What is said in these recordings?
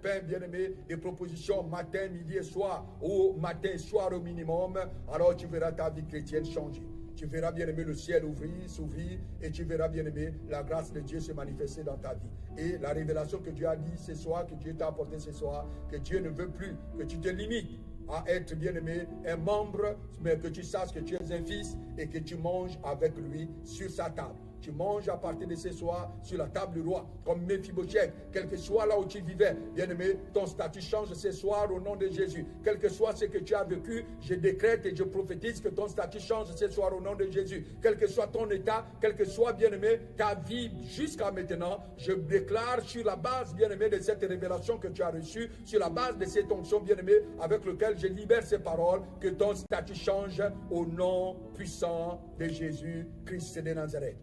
pain, bien-aimé, des propositions matin, midi et soir, ou matin et soir au minimum, alors tu verras ta vie chrétienne changer. Tu verras, bien-aimé, le ciel s'ouvrir, et tu verras, bien-aimé, la grâce de Dieu se manifester dans ta vie. Et la révélation que Dieu a dit ce soir, que Dieu t'a apporté ce soir, que Dieu ne veut plus que tu te limites à être, bien-aimé, un membre, mais que tu saches que tu es un fils et que tu manges avec lui sur sa table. Tu manges à partir de ce soir sur la table du roi, comme Méphibosheth. Quel que soit là où tu vivais, bien-aimé, ton statut change ce soir au nom de Jésus. Quel que soit ce que tu as vécu, je décrète et je prophétise que ton statut change ce soir au nom de Jésus. Quel que soit ton état, quel que soit, bien-aimé, ta vie jusqu'à maintenant, je déclare sur la base, bien-aimé, de cette révélation que tu as reçue, sur la base de cette onction, bien-aimé, avec lequel je libère ces paroles, que ton statut change au nom puissant de Jésus-Christ de Nazareth.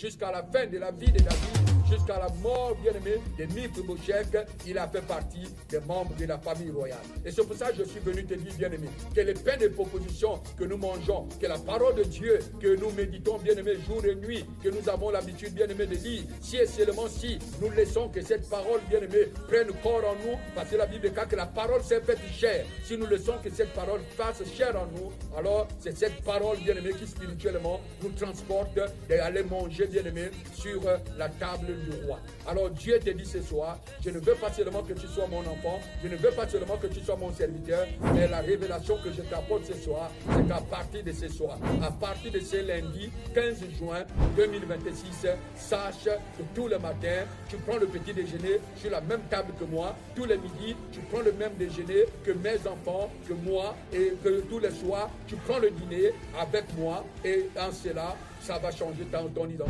Jusqu'à la fin de la vie de David, jusqu'à la mort, bien-aimé, de Méphibosheth, il a fait partie des membres de la famille royale. Et c'est pour ça que je suis venu te dire, bien-aimé, que les pains de propositions que nous mangeons, que la parole de Dieu que nous méditons, bien-aimé, jour et nuit, que nous avons l'habitude, bien-aimé, de lire, si et seulement si nous laissons que cette parole, bien-aimé, prenne corps en nous, parce que la Bible dit que la parole s'est faite chair. Si nous laissons que cette parole fasse chair en nous, alors c'est cette parole, bien-aimé, qui spirituellement nous transporte d'aller manger, bien-aimé, sur la table du roi. Alors Dieu te dit ce soir, je ne veux pas seulement que tu sois mon enfant, je ne veux pas seulement que tu sois mon serviteur, mais la révélation que je t'apporte ce soir, c'est qu'à partir de ce soir, à partir de ce lundi 15 juin 2026, sache que tous les matins, tu prends le petit déjeuner sur la même table que moi, tous les midis, tu prends le même déjeuner que mes enfants, que moi, et que tous les soirs, tu prends le dîner avec moi, et en cela, ça va changer ton identité.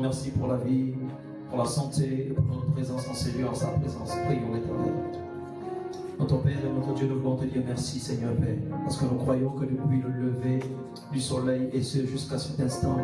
Merci pour la vie, pour la santé et pour notre présence en Seigneur, en sa présence. Prions l'Éternel. Notre Père et notre Dieu, nous voulons te dire merci, Seigneur Père, parce que nous croyons que depuis le lever du soleil et ce jusqu'à cet instant,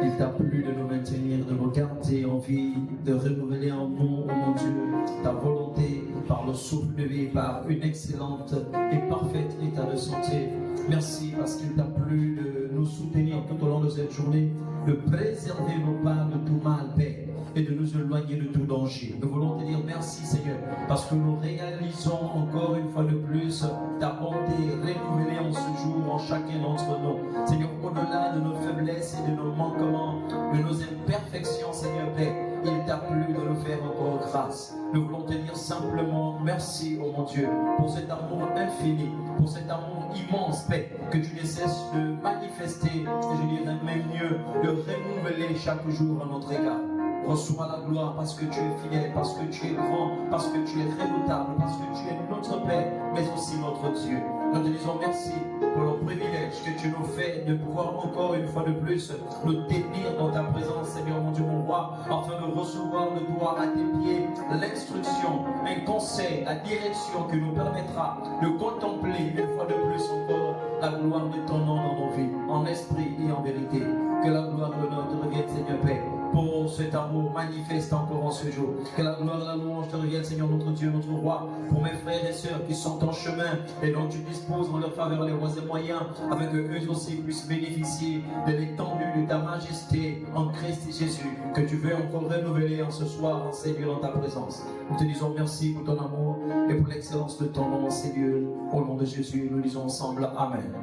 il t'a plu de nous maintenir, de nous garder en vie, de renouveler en nous, oh mon Dieu, ta volonté par le souffle de vie, par une excellente et parfaite état de santé. Merci parce qu'il t'a plu de nous soutenir tout au long de cette journée, de préserver nos pas de tout mal, Père, et de nous éloigner de tout danger. Nous voulons te dire merci, Seigneur, parce que nous réalisons encore une fois de plus ta bonté renouvelée en ce jour en chacun d'entre nous. Seigneur, au-delà de nos faiblesses et de nos manquements, de nos imperfections, Seigneur Père, il t'a plu de nous faire encore grâce. Nous voulons te dire simplement merci, oh mon Dieu, pour cet amour infini, pour cet amour immense, Père, que tu ne cesses de manifester, et je dirais même mieux, de renouveler chaque jour à notre égard. Reçois la gloire parce que tu es fidèle, parce que tu es grand, parce que tu es redoutable, parce que tu es notre Père, mais aussi notre Dieu. Nous te disons merci pour le privilège que tu nous fais de pouvoir encore une fois de plus nous tenir dans ta présence, Seigneur mon Dieu, mon roi, afin de recevoir de toi à tes pieds l'instruction, un conseil, la direction qui nous permettra de contempler une fois de plus encore la gloire de ton nom dans nos vies, en esprit et en vérité. Que la gloire et l'honneur te reviennent, Seigneur Père, pour cet amour manifeste encore en ce jour. Que la gloire et la louange te reviennent, Seigneur notre Dieu, notre roi, pour mes frères et sœurs qui sont en chemin et dont tu disposes en leur faveur les voies et moyens, afin qu'eux aussi puissent bénéficier de l'étendue de ta majesté en Christ Jésus, que tu veux encore renouveler en ce soir, Seigneur, dans ta présence. Nous te disons merci pour ton amour et pour l'excellence de ton nom, Seigneur. Au nom de Jésus, nous disons ensemble Amen.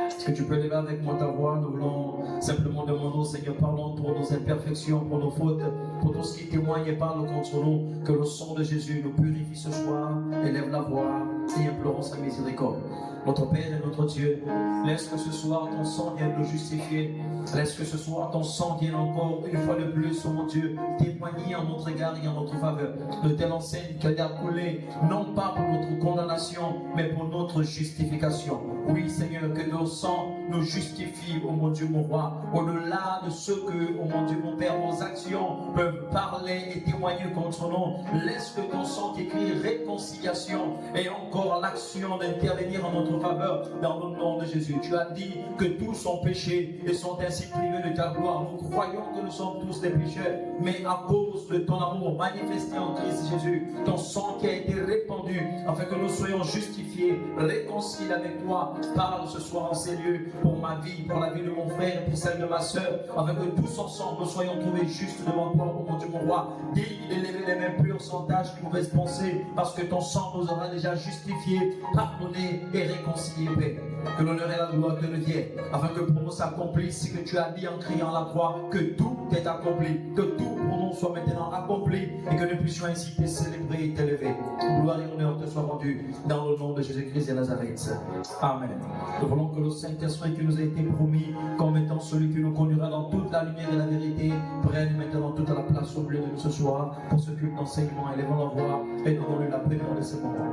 Est-ce que tu peux lever avec moi ta voix? Nous voulons simplement demander au Seigneur pardon pour nos imperfections, pour nos fautes, pour tout ce qui témoigne et parle contre nous. Que le sang de Jésus nous purifie ce soir, élève la voix et implorons sa miséricorde. Notre Père et notre Dieu, laisse que ce soir ton sang vienne nous justifier. Laisse que ce soir ton sang vienne encore une fois de plus, oh mon Dieu, témoigner en notre égard et en notre faveur. De telle enseigne qu'elle a coulé, non pas pour notre condamnation, mais pour notre justification. Oui, Seigneur, que nos sangs nous justifient, oh mon Dieu, mon roi, au-delà de ce que, oh mon Dieu, mon Père, nos actions peuvent parler et témoigner contre nous. Laisse que ton sang qui crie réconciliation ait encore l'action d'intervenir en notre faveur dans le nom de Jésus. Tu as dit que tous ont péché et sont ainsi privés de ta gloire. Nous croyons que nous sommes tous des pécheurs, mais à cause de ton amour manifesté en Christ Jésus, ton sang qui a été répandu afin que nous soyons justifiés, réconciliés avec toi. Parle ce soir en ces lieux pour ma vie, pour la vie de mon frère et pour celle de ma soeur, afin que tous ensemble nous soyons trouvés justes devant toi, oh mon Dieu, mon roi, digne d'élever les mains pures sans tache ni mauvaise pensée, parce que ton sang nous aura déjà justifiés, pardonnés et réconciliés, Père. Que l'honneur et la gloire te reviennent, afin que pour nous s'accomplisse ce que tu as dit en criant la croix, que tout est accompli, que tout pour nous soit maintenant accompli, et que nous puissions ainsi te célébrer et t'élever. Gloire et honneur te soient rendus dans le nom de Jésus-Christ de Nazareth. Amen. Nous voulons que le Saint-Esprit qui nous a été promis comme étant celui qui nous conduira dans toute la lumière et la vérité prenne maintenant toute la place au milieu de nous ce soir pour ce culte d'enseignement. Élevons la voix et donnons-lui la première de ces moments.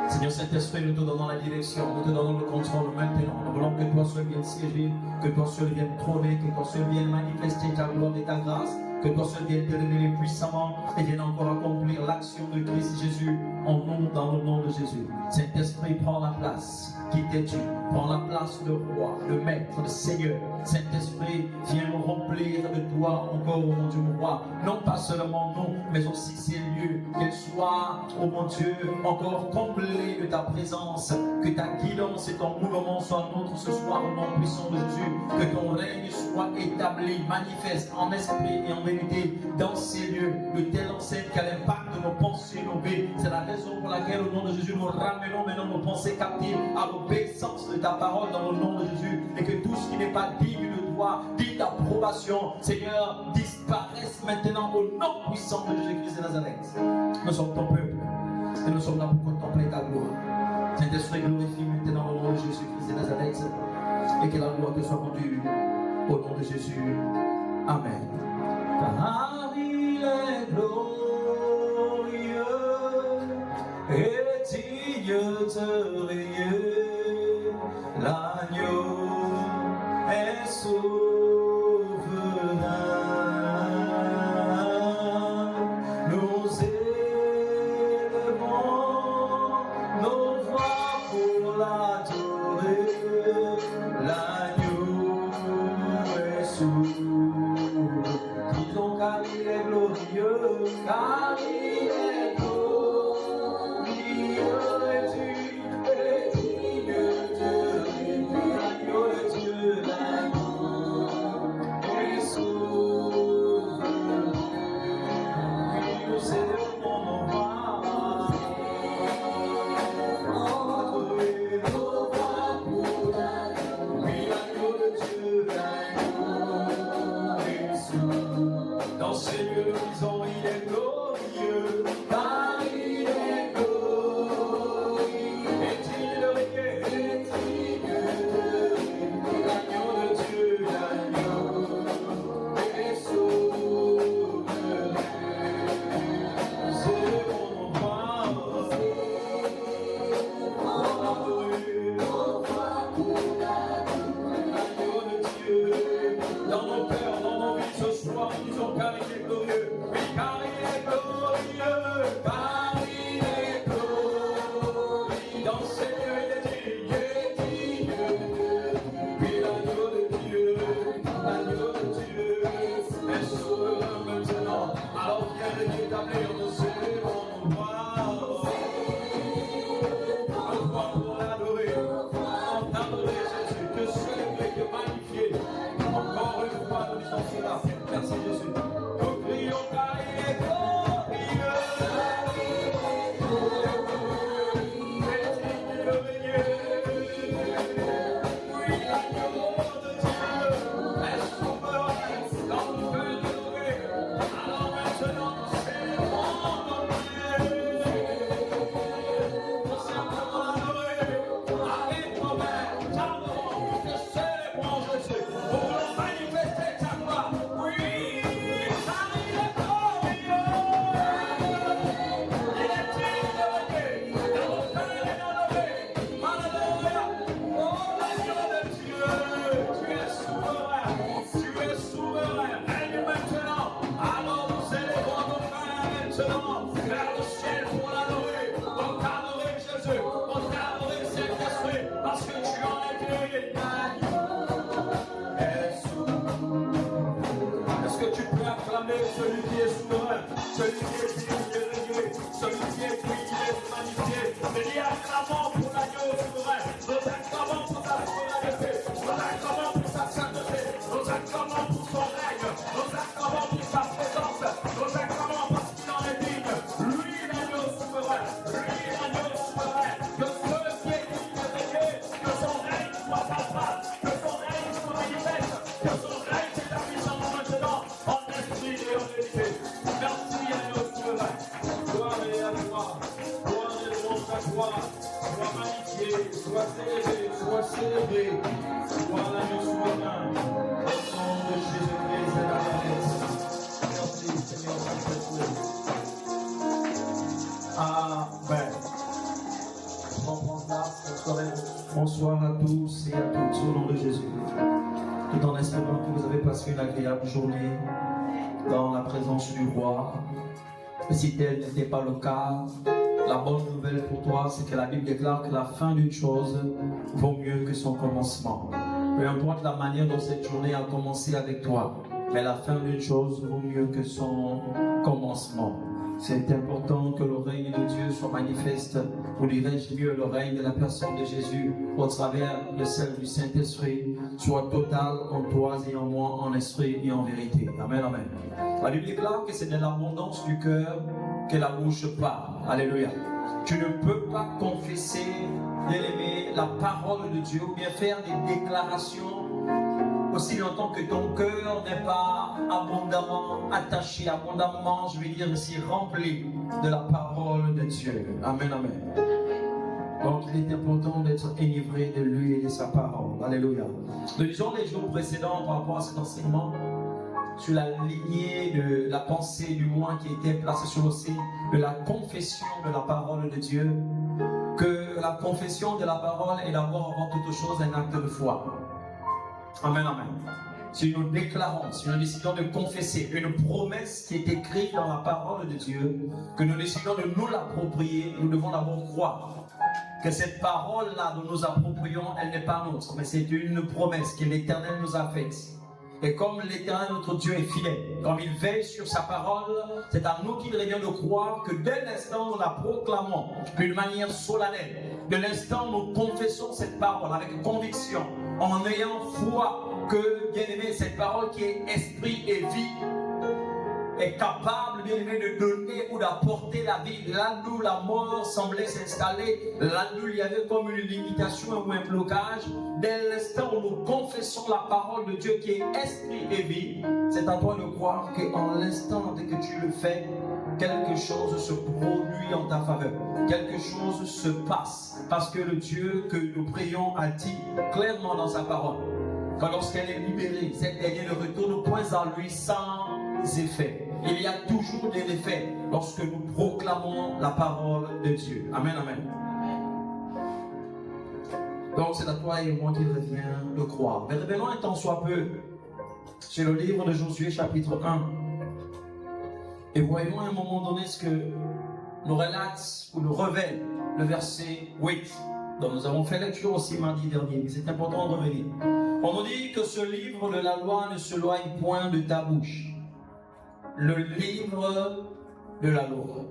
Seigneur Saint-Esprit, nous te donnons la direction, nous te donnons le contrôle maintenant. Nous voulons que toi seul viennes siéger, que toi seul viennes trôner, que toi seul viennes manifester ta gloire et ta grâce, que toi seul viennes te révéler puissamment et viennes encore accomplir l'action de Christ Jésus en nous, dans le nom de Jésus. Saint-Esprit, prends la place qui t'est due, prends la place de roi, de maître, de Seigneur. Saint-Esprit, viens nous remplir de toi encore, oh mon Dieu, mon roi. Non pas seulement nous, mais aussi ces lieux, qu'ils soient, oh mon Dieu, encore comblés de ta présence, que ta guidance et ton mouvement soient nôtres ce soir au nom puissant de Jésus, que ton règne soit établi, manifeste en esprit et en vérité dans ces lieux, de telle enseigne qu'à l'impact de nos pensées, nos vies. C'est la raison pour laquelle au nom de Jésus nous ramenons maintenant nos pensées captives à l'obéissance de ta parole dans le nom de Jésus, et que tout ce qui n'est pas digne de toi, digne d'approbation, Seigneur, disparaisse maintenant au nom puissant de Jésus-Christ de Nazareth. Nous sommes ton peuple et nous sommes là pour contempler ta gloire. Saint-Esprit, glorifie maintenant au nom de Jésus-Christ de Nazareth, et que la gloire te soit rendue au nom de Jésus. Amen. Car il est glorieux et digne de régner, l'agneau est souverain. Nous élevons car il est glorieux, et tu es digne de l'agneau de Dieu, l'agneau est souverain. Oui, nous célébrons nos voix. Dans ces lieux, nous disons, il est glorieux, car il est glorieux, et digne de régner, l'agneau de Dieu, l'agneau est souverain. Célébrons nos voix, l'agneau de Dieu, dans nos cœurs, dans nos vies ce soir, nous disons car il est glorieux, oui, car il est glorieux, car il est glorieux, dans ces lieux il est digne, puis l'agneau de Dieu est souverain maintenant, alors viens de t'établir, nous célébrons nos voix pour l'adorer, adorer Jésus, te célébrer, te magnifier, encore une fois nous disons cela, merci Jésus, nous crions car il est glorieux, et digne de régner, oui l'agneau de Dieu est souverain, dans nos cœurs adorés, alors maintenant célébrons nos prières, nous simplement adorer, avec nos mains, t'adorons, te célébrons Jésus, nous voulons manifester ta gloire, oui, car il est glorieux, il est digne de régner, dans nos cœurs et dans nos vies, alléluia, oh l'agneau de Dieu, tu es souverain, règne maintenant, alors nous célébrons nos frères maintenant, vers le ciel pour l'adorer, pour t'adorer Jésus, pour t'adorer Saint-Esprit, parce que tu en es digne, est-ce que tu peux acclamer celui qui est souverain, celui qui est digne de régner, celui qui est prié, magnifié, mais dis acclamons pour l'agneau souverain, nous acclamons pour sa souveraineté, nous acclamons pour sa sainteté, nous acclamons pour son règne, nous acclamons pour sa présence, nous acclamons parce qu'il en est digne, lui l'agneau souverain, que ceux qui est digne de régner, que son règne soit palpable, que son règne soit manifeste, que son règne s'établisse maintenant en esprit et en vérité. Merci agneau souverain, gloire et à gloire, gloire et louange à gloire, sois magnifié, sois célébré, gloire l'agneau souverain, au nom de Jésus-Christ et Nazareth. Merci Seigneur Saint-Esprit. Amen. Prends place, bonsoir à tous et à toutes au nom de Jésus. Tout en espérant que vous avez passé une agréable journée dans la présence du roi. Si tel n'était pas le cas, la bonne nouvelle pour toi, c'est que la Bible déclare que la fin d'une chose vaut mieux que son commencement. Peu importe la manière dont cette journée a commencé avec toi, mais la fin d'une chose vaut mieux que son commencement. C'est important que le règne de Dieu soit manifeste, ou dirais-je mieux, le règne de la personne de Jésus, au travers de celle du Saint-Esprit, soit total en toi et en moi, en esprit et en vérité. Amen, amen. La Bible déclare que c'est de l'abondance du cœur que la bouche parle. Alléluia. Tu ne peux pas confesser, bien-aimé, la parole de Dieu, ou bien faire des déclarations aussi longtemps que ton cœur n'est pas abondamment attaché, abondamment, je vais dire ici, rempli de la parole de Dieu. Amen, amen. Donc il est important d'être enivré de lui et de sa parole. Alléluia. Nous disons les jours précédents par rapport à cet enseignement, sur la lignée de la pensée du moins qui était placée sur le signe de la confession de la parole de Dieu, que la confession de la parole est d'abord avant toute chose un acte de foi. Amen, amen. Si nous déclarons, si nous décidons de confesser une promesse qui est écrite dans la parole de Dieu, que nous décidons de nous l'approprier, nous devons d'abord croire que cette parole-là dont nous approprions, elle n'est pas nôtre, mais c'est une promesse que l'Éternel nous a faite. Et comme l'Éternel, notre Dieu, est fidèle, comme il veille sur sa parole, c'est à nous qu'il revient de croire que dès l'instant où nous la proclamons d'une manière solennelle, de l'instant où nous confessons cette parole avec conviction, en ayant foi que, bien aimé, cette parole qui est esprit et vie, est capable, bien aimé, de donner ou d'apporter la vie. Là où la mort semblait s'installer, là où il y avait comme une limitation ou un blocage, dès l'instant où nous confessons la parole de Dieu qui est esprit et vie, c'est à toi de croire qu'en l'instant que tu le fais, quelque chose se produit en ta faveur, quelque chose se passe, parce que le Dieu que nous prions a dit clairement dans sa parole que lorsqu'elle est libérée, cette dernière ne retourne point à lui sans effet. Il y a toujours des effets lorsque nous proclamons la parole de Dieu. Amen, amen. Donc c'est à toi et moi qu'il revient de croire. Mais revenons un temps soit peu sur le livre de Josué chapitre 1. Et voyons à un moment donné ce que nous relate ou nous révèle le verset 8. Donc nous avons fait lecture aussi mardi dernier, mais c'est important de revenir. On nous dit que ce livre de la loi ne se loigne point de ta bouche. Le livre de la loi,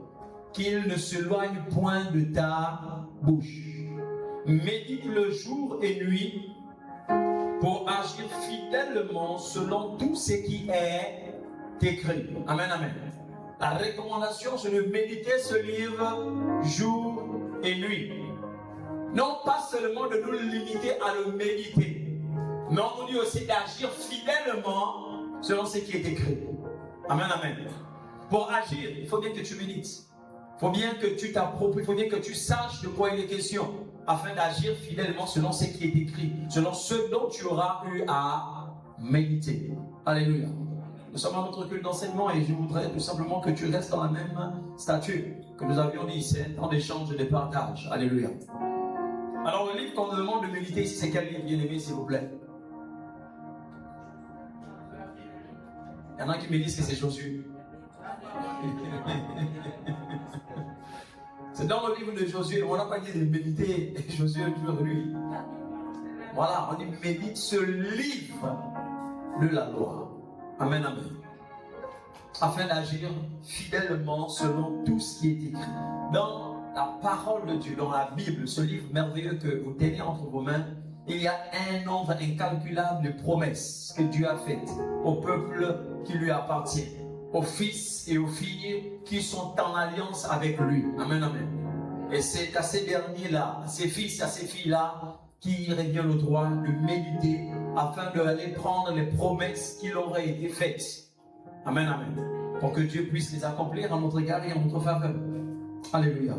qu'il ne se loigne point de ta bouche. Médite le jour et nuit pour agir fidèlement selon tout ce qui est écrit. Amen, amen. La recommandation, c'est de méditer ce livre jour et nuit. Non pas seulement de nous limiter à le méditer, mais on nous dit aussi d'agir fidèlement selon ce qui est écrit. Amen, amen. Pour agir, il faut bien que tu médites. Il faut bien que tu t'appropries, il faut bien que tu saches de quoi il est question, afin d'agir fidèlement selon ce qui est écrit, selon ce dont tu auras eu à méditer. Alléluia. Nous sommes à notre culte d'enseignement et je voudrais tout simplement que tu restes dans la même statue que nous avions dit, c'est un temps d'échange et de partage. Alléluia. Alors le livre qu'on nous demande de méditer ici, c'est quel livre, bien aimé, s'il vous plaît? Il y en a qui me disent que c'est Josué. C'est dans le livre de Josué. On n'a pas dit de méditer Josué le jour de lui. Voilà, on dit médite ce livre de la loi. Amen, amen. Afin d'agir fidèlement selon tout ce qui est écrit. Dans la parole de Dieu, dans la Bible, ce livre merveilleux que vous tenez entre vos mains, il y a un nombre incalculable de promesses que Dieu a faites au peuple qui lui appartient, aux fils et aux filles qui sont en alliance avec lui. Amen, amen. Et c'est à ces derniers-là, à ces fils et à ces filles-là, qui revient le droit de méditer afin d'aller prendre les promesses qui leur auraient été faites. Amen, amen. Pour que Dieu puisse les accomplir en notre égard et en notre faveur. Alléluia.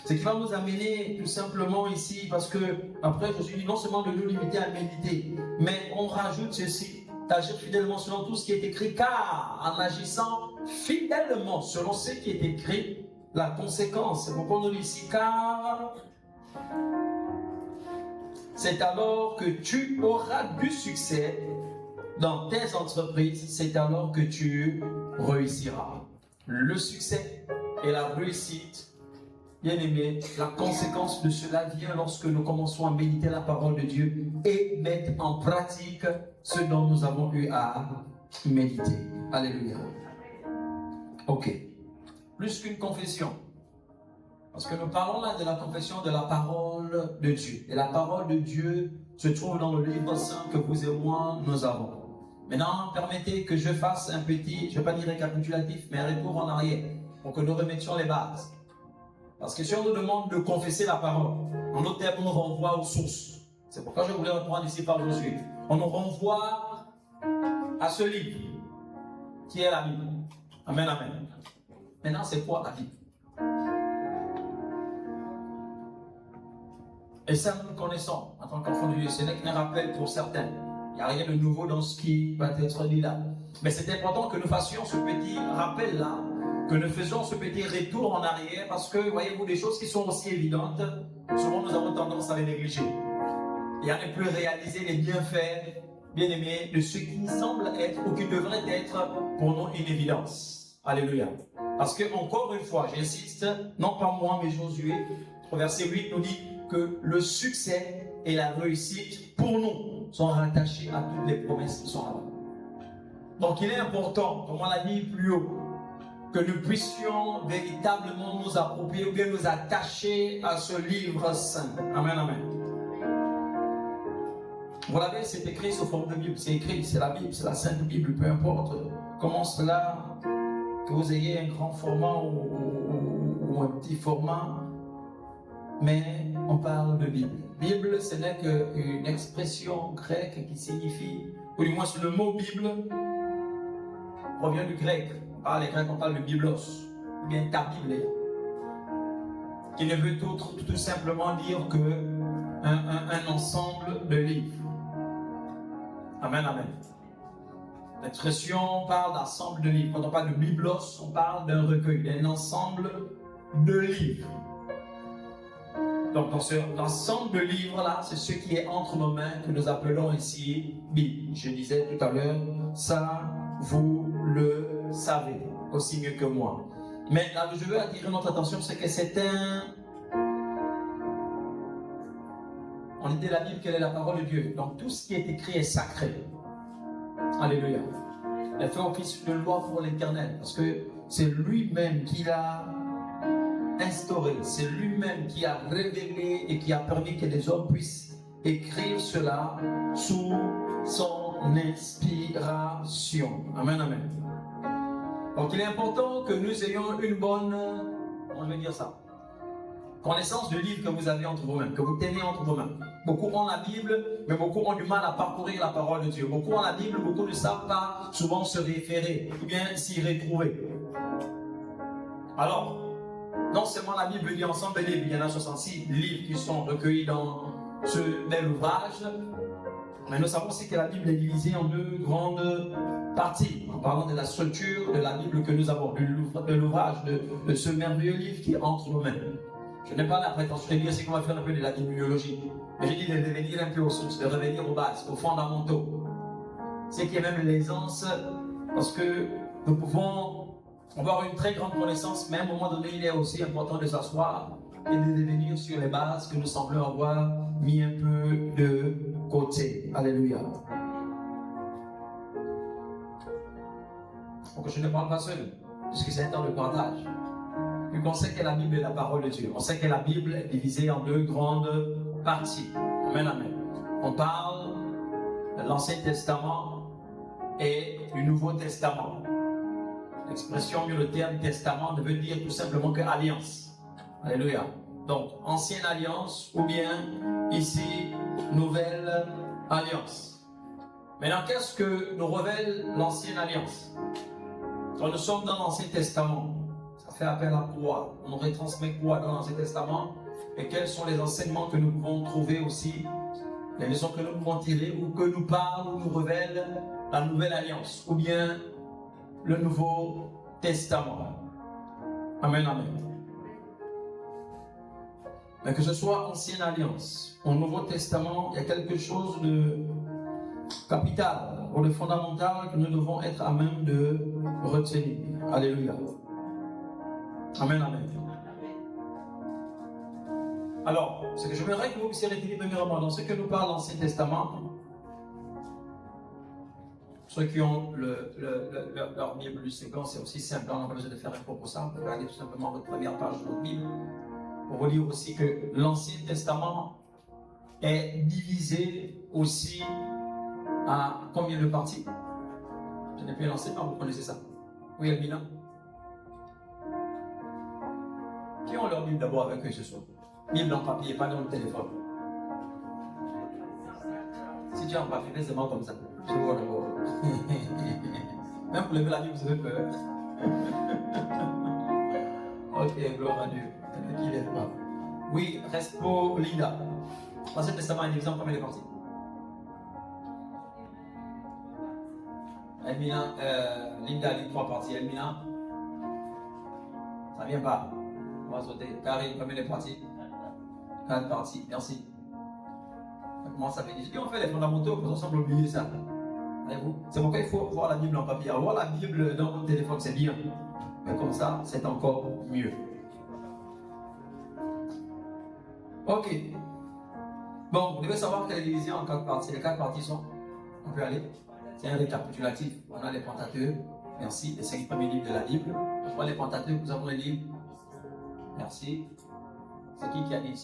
Ce qui va nous amener tout simplement ici, parce que après je suis dit non seulement de nous limiter à méditer, mais on rajoute ceci, d'agir fidèlement selon tout ce qui est écrit, car en agissant fidèlement selon ce qui est écrit, la conséquence, c'est pourquoi on nous dit ici, car c'est alors que tu auras du succès dans tes entreprises, c'est alors que tu réussiras. Le succès et la réussite, bien aimé, la conséquence de cela vient lorsque nous commençons à méditer la parole de Dieu et mettre en pratique ce dont nous avons eu à méditer. Alléluia. Ok. Plus qu'une confession. Parce que nous parlons là de la confession de la parole de Dieu. Et la parole de Dieu se trouve dans le livre saint que vous et moi, nous avons. Maintenant, permettez que je fasse un petit, je ne vais pas dire récapitulatif, mais un retour en arrière pour que nous remettions les bases. Parce que si on nous demande de confesser la parole, en d'autres termes, on nous renvoie aux sources. C'est pourquoi je voulais reprendre ici par Josué. On nous renvoie à ce livre qui est la Bible. Amen, amen. Maintenant, c'est quoi la Bible? Et ça, nous connaissons en tant qu'enfants de Dieu. Ce n'est qu'un rappel pour certains. Il n'y a rien de nouveau dans ce qui va être dit là. Mais c'est important que nous fassions ce petit rappel-là, que nous faisons ce petit retour en arrière, parce que, voyez-vous, des choses qui sont aussi évidentes, souvent nous avons tendance à les négliger. Et à ne plus réaliser les bienfaits, bien-aimés, de ce qui semble être ou qui devrait être pour nous une évidence. Alléluia. Parce que, encore une fois, j'insiste, non pas moi, mais Josué, au verset 8 nous dit que le succès et la réussite pour nous, sont rattachés à toutes les promesses qui sont là-bas. Donc il est important, comme on l'a dit plus haut, que nous puissions véritablement nous approprier ou bien nous attacher à ce livre saint. Amen, amen. Vous l'avez, c'est écrit sous forme de Bible, c'est écrit, c'est la Bible, c'est la Sainte Bible, peu importe comment cela, que vous ayez un grand format ou un petit format, mais on parle de Bible. Bible, ce n'est qu'une expression grecque qui signifie, ou du moins le mot Bible provient du grec. On parle de biblos, ou bien ta Bible, qui ne veut tout simplement dire qu'un ensemble de livres. Amen, amen. L'expression parle d'ensemble de livres. Quand on parle de biblos, on parle d'un recueil, d'un ensemble de livres. Donc, dans cet ensemble de livres-là, c'est ce qui est entre nos mains que nous appelons ici Bible. Je disais tout à l'heure, ça, vous le savez aussi mieux que moi. Mais là, je veux attirer notre attention, c'est que c'est on dit de la Bible qu'elle est la parole de Dieu. Donc, tout ce qui est écrit est sacré. Alléluia. Elle fait office de loi pour l'Éternel, parce que c'est lui-même qui l'a instauré, c'est lui-même qui a révélé et qui a permis que les hommes puissent écrire cela sous son inspiration. Amen, amen. Donc il est important que nous ayons une bonne, on va dire ça, connaissance du livre que vous avez entre vos mains, que vous tenez entre vos mains. Beaucoup ont la Bible, mais beaucoup ont du mal à parcourir la parole de Dieu. Beaucoup ont la Bible, beaucoup ne savent pas souvent se référer, ou bien s'y retrouver. Alors, non seulement la Bible dit ensemble des livres, il y en a 66 livres qui sont recueillis dans ce bel ouvrage, mais nous savons aussi que la Bible est divisée en deux grandes parties, en parlant de la structure de la Bible que nous avons, de l'ouvrage, de ce merveilleux livre qui est entre nos mains. Je n'ai pas la prétention de dire ce qu'on va faire un peu de la bibliologie, mais j'ai dit de revenir un peu aux sources, de revenir aux bases, aux fondamentaux. C'est qui est même l'aisance, parce que nous pouvons avoir une très grande connaissance, mais à un moment donné, il est aussi important de s'asseoir et de revenir sur les bases que nous semblons avoir mis un peu de côté. Alléluia. Donc je ne parle pas seul, puisque c'est un temps de partage. Puis on sait que la Bible est la parole de Dieu. On sait que la Bible est divisée en deux grandes parties. Amen, amen. On parle de l'Ancien Testament et du Nouveau Testament. L'expression, le terme testament ne veut dire tout simplement que alliance. Alléluia. Donc, ancienne alliance ou bien ici, nouvelle alliance. Maintenant, qu'est-ce que nous révèle l'ancienne alliance? Quand nous sommes dans l'Ancien Testament, ça fait appel à quoi? On retransmet quoi dans l'Ancien Testament? Et quels sont les enseignements que nous pouvons trouver aussi? Les leçons que nous pouvons tirer ou que nous parle ou nous révèle la nouvelle alliance ou bien le Nouveau Testament. Amen, amen. Mais que ce soit Ancienne Alliance ou Nouveau Testament, il y a quelque chose de capital ou de fondamental que nous devons être à même de retenir. Alléluia. Amen, amen. Alors, ce que je voudrais que vous puissiez retenir premièrement dans ce que nous parle l'Ancien Testament, ceux qui ont leur Bible du second, c'est aussi simple, on n'a pas besoin de faire un cours pour ça, on peut regarder tout simplement votre première page de votre Bible, pour vous dire aussi que l'Ancien Testament est divisé aussi à combien de parties? Je n'ai plus l'enseignement, vous connaissez ça? Oui, Elmina? Qui ont leur Bible d'abord avec eux ce soir? Bible en papier, pas dans le téléphone. Si tu es en papier, fais seulement comme ça. Je vois d'abord. Même pour lever la Bible, vous avez peur. Ok, gloire à Dieu. Qui lève pas. Oui, reste pour Linda. L'Ancien Testament est divisé en combien de parties? Elmina, Linda dit 3 parties. Elmina, ça vient pas. On va sauter. Karine, combien de parties? 4 parties. Merci. Comment ça fait? Je dis, on fait les fondamentaux, on semble oublier ça. C'est pourquoi il faut voir la Bible en papier. Avoir la Bible dans votre téléphone, c'est bien. Mais comme ça, c'est encore mieux. Ok. Bon, vous devez savoir qu'elle est divisée en 4 parties. Les 4 parties sont, on peut aller, c'est un récapitulatif. On a les Pentateuques, merci, les 5 premiers livres de la Bible. Je vois les Pentateuques, nous avons les livres. Merci. C'est qui a dit?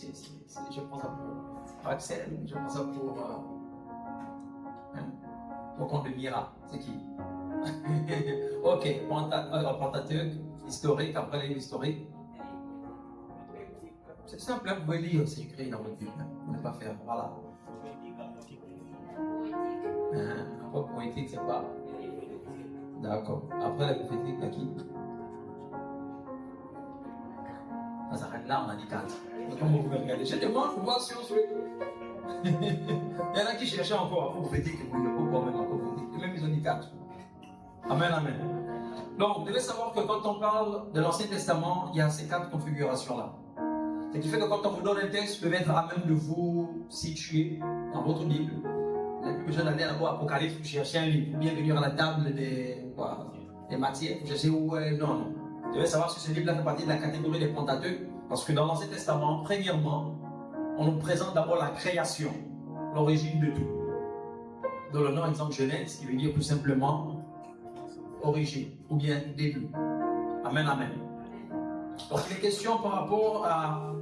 Je prends ça pour Axel, je prends ça pour compte de Mira. C'est qui? Ok, Pentateuque, historique, après les livres historiques. C'est simple, vous pouvez lire, c'est écrit dans votre Bible. Vous ne pouvez pas faire, voilà. Après, poétique, c'est quoi? D'accord. Après, la prophétique, il y a qui? Ça s'arrête là, on a dit 4. Comment vous pouvez regarder? Je demande pour voir si on suit. Il y en a qui cherchaient encore à prophétique, et vous ne pouvez pas même à prophétique. Et même ils ont dit 4. Amen, amen. Donc, vous devez savoir que quand on parle de l'Ancien Testament, il y a ces 4 configurations-là. Ce qui fait que quand on vous donne un texte, vous devez être à même de vous situer dans votre Bible. Vous n'avez plus besoin d'aller à l'Apocalypse pour chercher un livre, ou bien venir à la table des matières pour chercher où est. Non, non. Vous devez savoir que ce livre-là fait partie de la catégorie des Pentateuques, parce que dans l'Ancien Testament, premièrement, on nous présente d'abord la création, l'origine de tout. Dans le nom exemple Genèse, qui veut dire tout simplement origine, ou bien début. Amen, amen. Donc les questions par rapport à...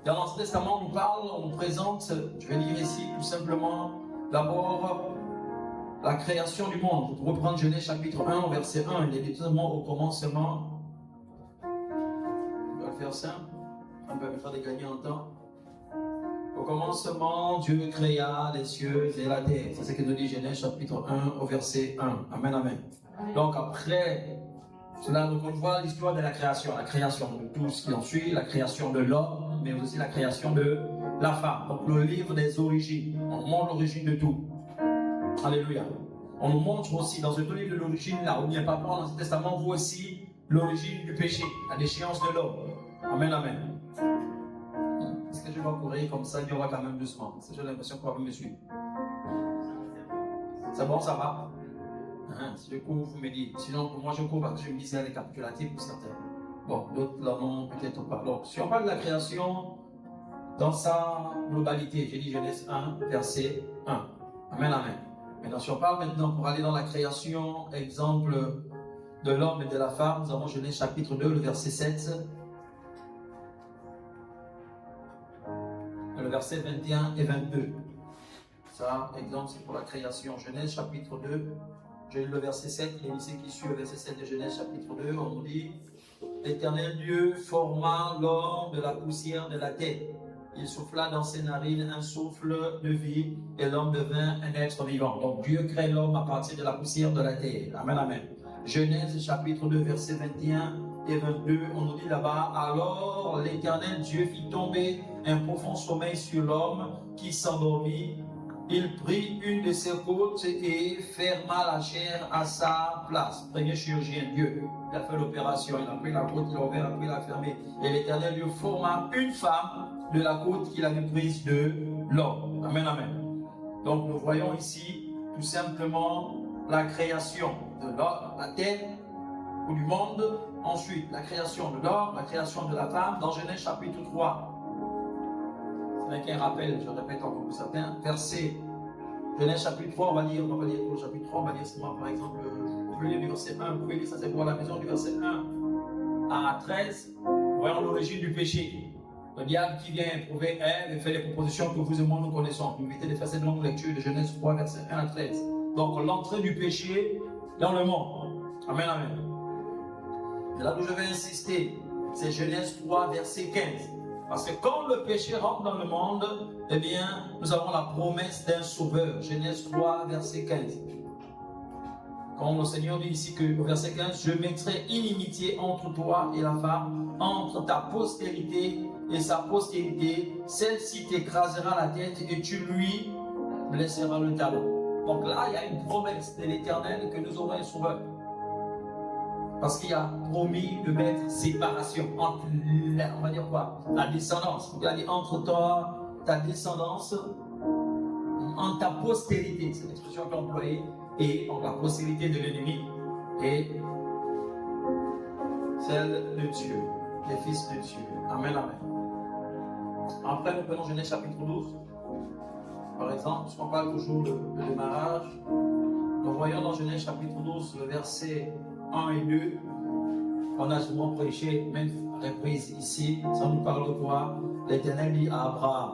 Dans l'Ancien Testament, on nous parle, on nous présente, je vais lire ici tout simplement, d'abord la création du monde. Pour reprendre Genèse chapitre 1, verset 1, il est dit tout simplement au commencement. On va le faire simple, on va me faire des gagnants en temps. Au commencement, Dieu créa les cieux et la terre. C'est ce que nous dit Genèse chapitre 1 au verset 1. Amen, amen. Donc après cela, donc on voit l'histoire de la création de tout ce qui en suit, la création de l'homme, mais aussi la création de la femme. Donc le livre des origines, on montre l'origine de tout. Alléluia. On nous montre aussi dans ce livre de l'origine, là où il n'y a pas dans l'Ancien Testament, on voit aussi l'origine du péché, la déchéance de l'homme. Amen, amen. Est-ce que je vais courir comme ça, il y aura quand même doucement? Parce que j'ai l'impression qu'on va me suivre. C'est bon, ça va? Si je cours, vous me dites. Sinon, pour moi, je cours parce que je me dis c'est récapitulatif pour certains. Bon, d'autres, là, non, peut-être pas. Donc, si on parle de la création dans sa globalité, j'ai dit Genèse 1, verset 1. Amen, amen. Maintenant, si on parle maintenant pour aller dans la création, exemple de l'homme et de la femme, nous avons Genèse chapitre 2, le verset 7. Le verset 21 et 22. Ça, exemple, c'est pour la création. Genèse chapitre 2. J'ai le verset 7, il est ici qui suit le verset 7 de Genèse chapitre 2, on nous dit l'Éternel Dieu forma l'homme de la poussière de la terre. Il souffla dans ses narines un souffle de vie et l'homme devint un être vivant. Donc Dieu crée l'homme à partir de la poussière de la terre. Amen, amen. Genèse chapitre 2, verset 21 et 22, on nous dit là-bas, alors l'Éternel Dieu fit tomber un profond sommeil sur l'homme qui s'endormit. Il prit une de ses côtes et ferma la chair à sa place. Premier chirurgien, Dieu, il a fait l'opération, il a pris la côte, il a ouvert, après il a fermé. Et l'Éternel lui forma une femme de la côte qu'il avait prise de l'homme. Amen, amen. Donc nous voyons ici tout simplement la création de l'homme, la terre ou du monde. Ensuite, la création de l'homme, la création de la femme dans Genèse chapitre 3. Ce n'est qu'un rappel, je répète encore pour certains. Verset Genèse chapitre 3, on va lire pour le chapitre 3, on va lire seulement par exemple, vous pouvez lire du verset 1, vous pouvez lire ça c'est pour la maison du verset 1 à 13. Voyons l'origine du péché. Le diable qui vient éprouver Ève et fait les propositions que vous et moi nous connaissons. Vous évitez de faire cette longue lecture de Genèse 3, verset 1 à 13. Donc l'entrée du péché dans le monde. Amen, amen. Et là où je vais insister, c'est Genèse 3, verset 15. Parce que quand le péché rentre dans le monde, eh bien, nous avons la promesse d'un sauveur. Genèse 3, verset 15. Quand le Seigneur dit ici que, au verset 15, je mettrai inimitié entre toi et la femme, entre ta postérité et sa postérité, celle-ci t'écrasera la tête et tu lui blesseras le talon. Donc là, il y a une promesse de l'Éternel que nous aurons un sauveur. Parce qu'il a promis de mettre séparation entre, on va dire quoi, la descendance. Il a dit entre toi, ta descendance, entre ta postérité, c'est l'expression qu'il a employée, et entre la postérité de l'ennemi et celle de Dieu, les fils de Dieu. Amen, amen. Après, nous prenons Genèse chapitre 12. Par exemple, on parle toujours de démarrage. Nous voyons dans Genèse chapitre 12, le verset 1 et 2. On a souvent prêché, même reprise ici, ça nous parle de quoi? L'Éternel dit à Abraham,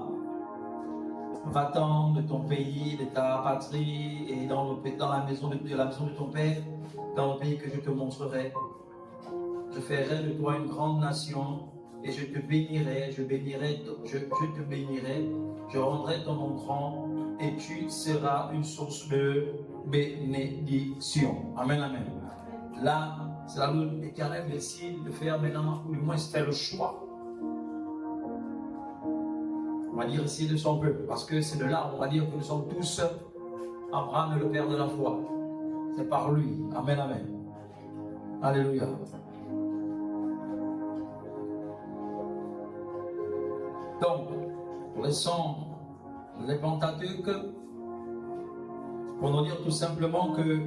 va-t'en de ton pays, de ta patrie, et dans la maison de ton père, dans le pays que je te montrerai. Je ferai de toi une grande nation, et je te bénirai, je te bénirai, je rendrai ton nom grand, et tu seras une source de bénédiction. Amen, amen. Là, c'est là où l'Éternel décide de faire maintenant, ou du moins faire le choix. On va dire ici de son peuple, parce que c'est de là, on va dire que nous sommes tous Abraham, le père de la foi. C'est par lui. Amen, amen. Alléluia. Donc, laissons les Pentateuques pour nous dire tout simplement que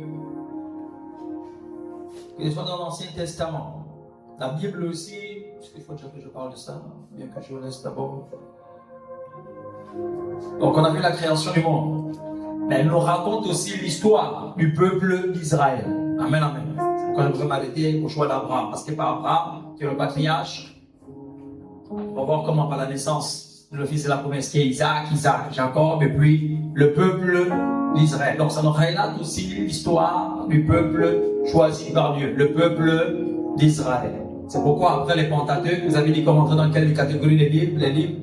ce soit dans l'Ancien Testament. La Bible aussi, parce qu'il faut déjà que je parle de ça, bien que je vous laisse d'abord. Donc on a vu la création du monde. Mais elle nous raconte aussi l'histoire du peuple d'Israël. Amen, amen. Quand je voudrais m'arrêter au choix d'Abraham, parce que par Abraham, qui est le patriarche, on va voir comment par la naissance le fils de la promesse qui est Isaac, Jacob, et puis le peuple d'Israël. Donc ça nous relate aussi l'histoire du peuple choisi par Dieu, le peuple d'Israël. C'est pourquoi après les Pentateuques, vous avez dit comment entrer dans quelle catégorie des livres? Les livres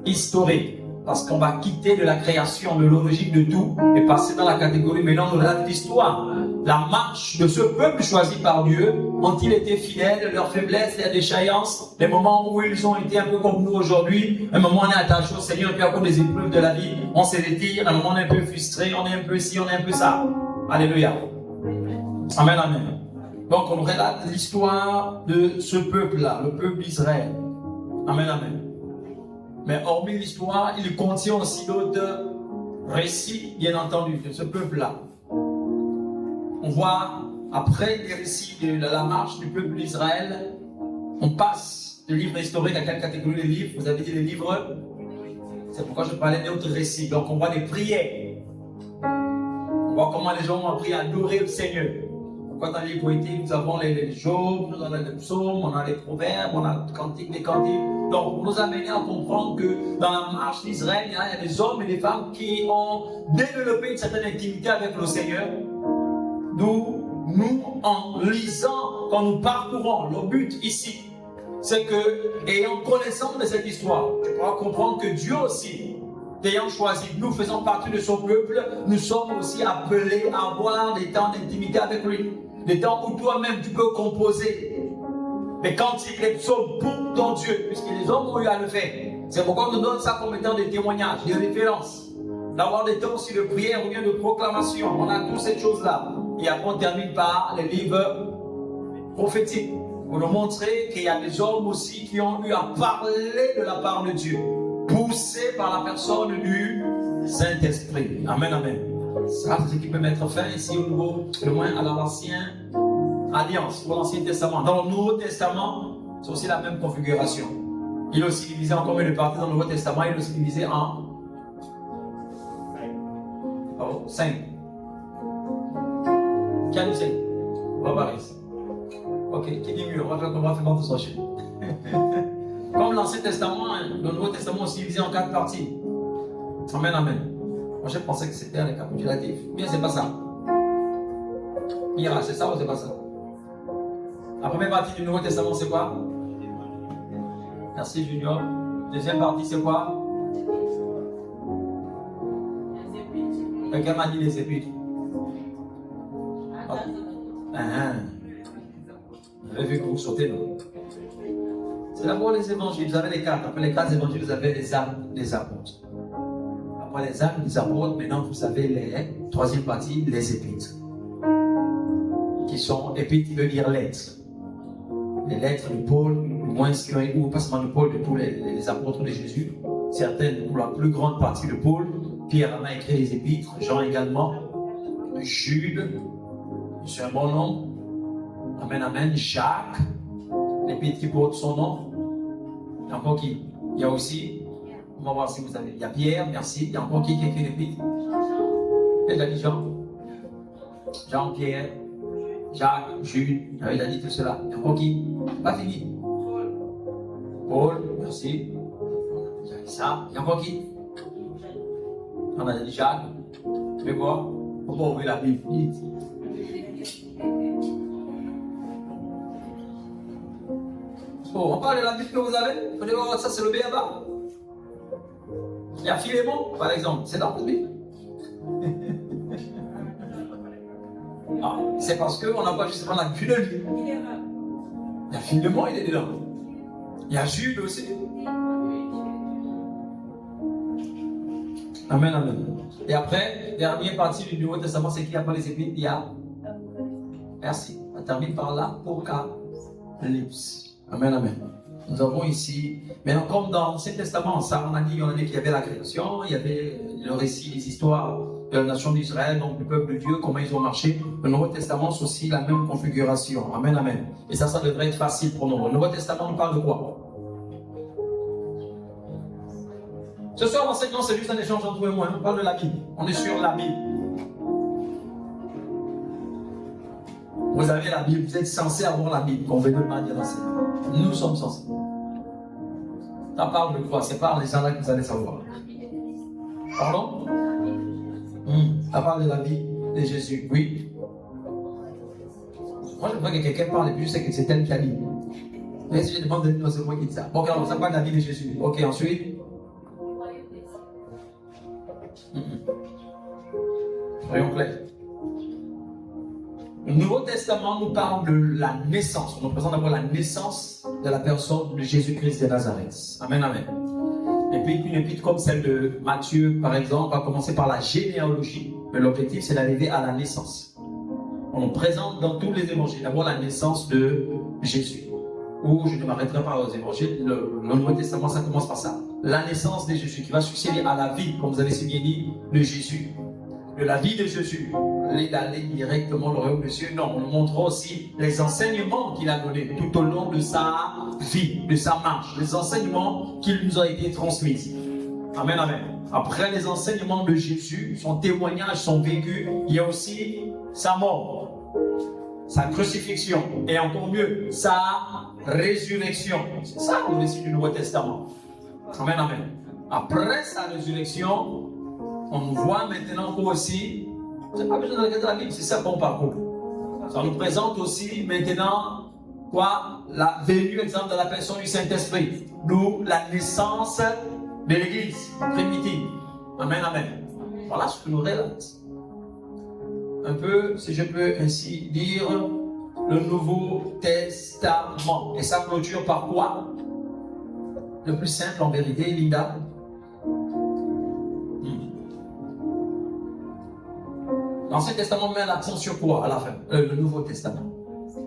historiques. Parce qu'on va quitter de la création, de l'origine de tout, et passer dans la catégorie maintenant de l'histoire. La marche de ce peuple choisi par Dieu, ont-ils été fidèles, leurs faiblesses, leurs défaillances, les moments où ils ont été un peu comme nous aujourd'hui, un moment on est attaché au Seigneur, et puis à cause des épreuves de la vie, on se retire, un moment on est un peu frustré, on est un peu ci, on est un peu ça. Alléluia. Amen, amen. Donc on relate l'histoire de ce peuple-là, le peuple d'Israël. Amen, amen. Mais hormis l'histoire, il contient aussi d'autres récits, bien entendu, de ce peuple-là. On voit, après les récits de la marche du peuple d'Israël, on passe de livres historiques à quelle catégorie de livres? Vous avez dit les livres? C'est pourquoi je parlais d'autres récits. Donc on voit des prières. On voit comment les gens ont appris à adorer le Seigneur. Quand dans les poétiques, nous avons les Job, nous avons les psaumes, on a les proverbes, on a les cantiques, les cantiques. Donc, pour nous amener à comprendre que dans la marche d'Israël, il y a des hommes et des femmes qui ont développé une certaine intimité avec le Seigneur. Nous, en lisant, quand nous parcourons, le but ici, c'est que, ayant connaissance de cette histoire, tu pourras comprendre que Dieu aussi, ayant choisi, nous faisons partie de son peuple, nous sommes aussi appelés à avoir des temps d'intimité avec lui. Des temps où toi-même tu peux composer des cantiques, des psaumes pour ton Dieu, puisque les hommes ont eu à le faire. C'est pourquoi on nous donne ça comme étant des témoignages, des références. D'avoir des temps aussi de prière ou bien de proclamation. On a toutes ces choses-là. Et après on termine par les livres prophétiques. Pour nous montrer qu'il y a des hommes aussi qui ont eu à parler de la part de Dieu, poussés par la personne du Saint-Esprit. Amen, amen. Ça, c'est ce qui peut mettre fin ici au Nouveau, le moins à l'Ancienne Alliance, ou l'Ancien Testament. Dans le Nouveau Testament, c'est aussi la même configuration. Il est aussi divisé en combien de parties dans le Nouveau Testament? Il est aussi divisé en 5. Qui a dit 5? Barbaris. Ok, qui dit mieux? On va faire tout ça. Comme l'Ancien Testament, le Nouveau Testament aussi divisé en 4 parties. Amen, amen. Moi, je pensais que c'était un récapitulatif. Bien, c'est pas ça. Mira, c'est ça ou c'est pas ça? La première partie du Nouveau Testament, c'est quoi? Merci, Junior. Deuxième partie, c'est quoi? Quelqu'un m'a dit les épîtres. J'avais vu que vous sautez, non? C'est d'abord les évangiles. Vous avez les 4. Après les 4 évangiles, vous avez les âmes des apôtres. Après les âmes des apôtres, maintenant vous avez les troisième partie, les épîtres. Qui sont, épîtres, qui veut dire lettres. Les lettres de Paul, au moins ce qui ont été, ou pas seulement de Paul, de tous les apôtres de Jésus. Certaines, ou la plus grande partie de Paul. Pierre en a écrit les épîtres, Jean également. Jude, c'est un bon nom. Amen, amen. Jacques, l'épître qui porte son nom. Encore qui? Il y a aussi On va voir si vous avez. Il y a Pierre, merci. Il y a encore qui écrit les pieds? Il a dit Jean. Jean, Pierre, Jacques, Jules. Il a dit tout cela. Il y a encore qui? Pas fini. Paul, merci. Il a dit ça. Il y a encore qui? On a dit Jacques. Tu veux voir? On va ouvrir la Bible. Oh, on parle de la Bible que vous avez. Vous allez voir, ça c'est le béaba. Il y a Philémon, par exemple. C'est dans la Bible. Ah, c'est parce qu'on n'a pas justement la vue de lui. Il y a Philémon, il est dedans. Il y a Jude aussi. Amen, amen. Et après, dernière partie du Nouveau Testament, c'est qui après les épîtres? Il y a. Merci. On termine par l'Apocalypse. Amen, amen. Nous avons ici, maintenant comme dans l'Ancien Testament, ça on a dit qu'il y avait la création, il y avait le récit, les histoires de la nation d'Israël, donc le peuple de Dieu, comment ils ont marché. Le Nouveau Testament, c'est aussi la même configuration. Amen, amen. Et ça devrait être facile pour nous. Le Nouveau Testament nous parle de quoi? Ce soir, l'enseignement, c'est juste un échange entre vous et moi. On parle de la Bible. On est sur la Bible. Vous avez la Bible, vous êtes censé avoir la Bible, qu'on veut de manière d'enseignement. Nous sommes censés. Ça parle de quoi? C'est par les gens là que vous allez savoir. Pardon? Ça parle de la vie de Jésus, oui. Moi, je vois que quelqu'un parle et puis je sais que c'est elle qui a dit. Mais si je demande de nous, c'est moi qui dis ça. Ok, alors ça parle de la vie de Jésus. Ok, ensuite. Soyons clairs. Le Nouveau Testament nous parle de la naissance. On nous présente d'abord la naissance de la personne de Jésus-Christ de Nazareth. Amen, amen. Et puis une épître comme celle de Matthieu, par exemple, va commencer par la généalogie. Mais l'objectif, c'est d'arriver à la naissance. On nous présente dans tous les évangiles d'abord la naissance de Jésus. Ou je ne m'arrêterai pas aux évangiles. Le Nouveau Testament, ça commence par ça. La naissance de Jésus qui va succéder à la vie, comme vous avez si bien dit, de Jésus. De la vie de Jésus. D'aller directement au royaume de Dieu. Non, on nous montre aussi les enseignements qu'il a donnés tout au long de sa vie, de sa marche, les enseignements qui nous ont été transmis. Amen, amen. Après les enseignements de Jésus, son témoignage, son vécu, il y a aussi sa mort, sa crucifixion et encore mieux, sa résurrection. C'est ça le récit du Nouveau Testament. Amen, amen. Après sa résurrection, on voit maintenant aussi. Vous n'avez pas besoin de regarder la Bible, c'est ça qu'on parcourt. Ça nous présente aussi maintenant quoi? La venue, exemple, de la personne du Saint-Esprit. D'où la naissance de l'Église primitive. Amen, amen. Voilà ce que nous relate. Un peu, si je peux ainsi dire, le Nouveau Testament. Et ça clôture par quoi? Le plus simple en vérité, Linda. L'Ancien Testament met l'accent sur quoi à la fin? Le Nouveau Testament.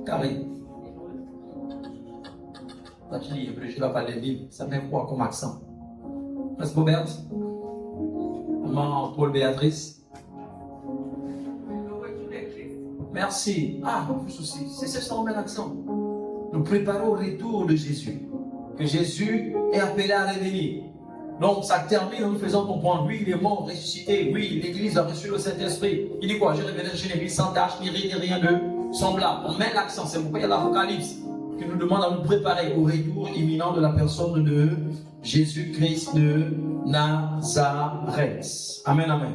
Carré. Je ne vais pas les livres. Ça met quoi comme accent? Est-ce Robert? Maman Paul Béatrice? Merci. Ah, en plus aussi. C'est ça, on met l'accent. Nous préparons au retour de Jésus. Que Jésus est appelé à revenir. Donc ça termine en nous faisant comprendre, lui il est mort, ressuscité, oui l'église a reçu le Saint-Esprit. Il dit quoi? Je reviendrai chez l'église sans tâche, ni rien de semblable. On met l'accent, c'est pourquoi il y a l'Apocalypse qui nous demande à nous préparer au retour imminent de la personne de Jésus-Christ de Nazareth. Amen, amen.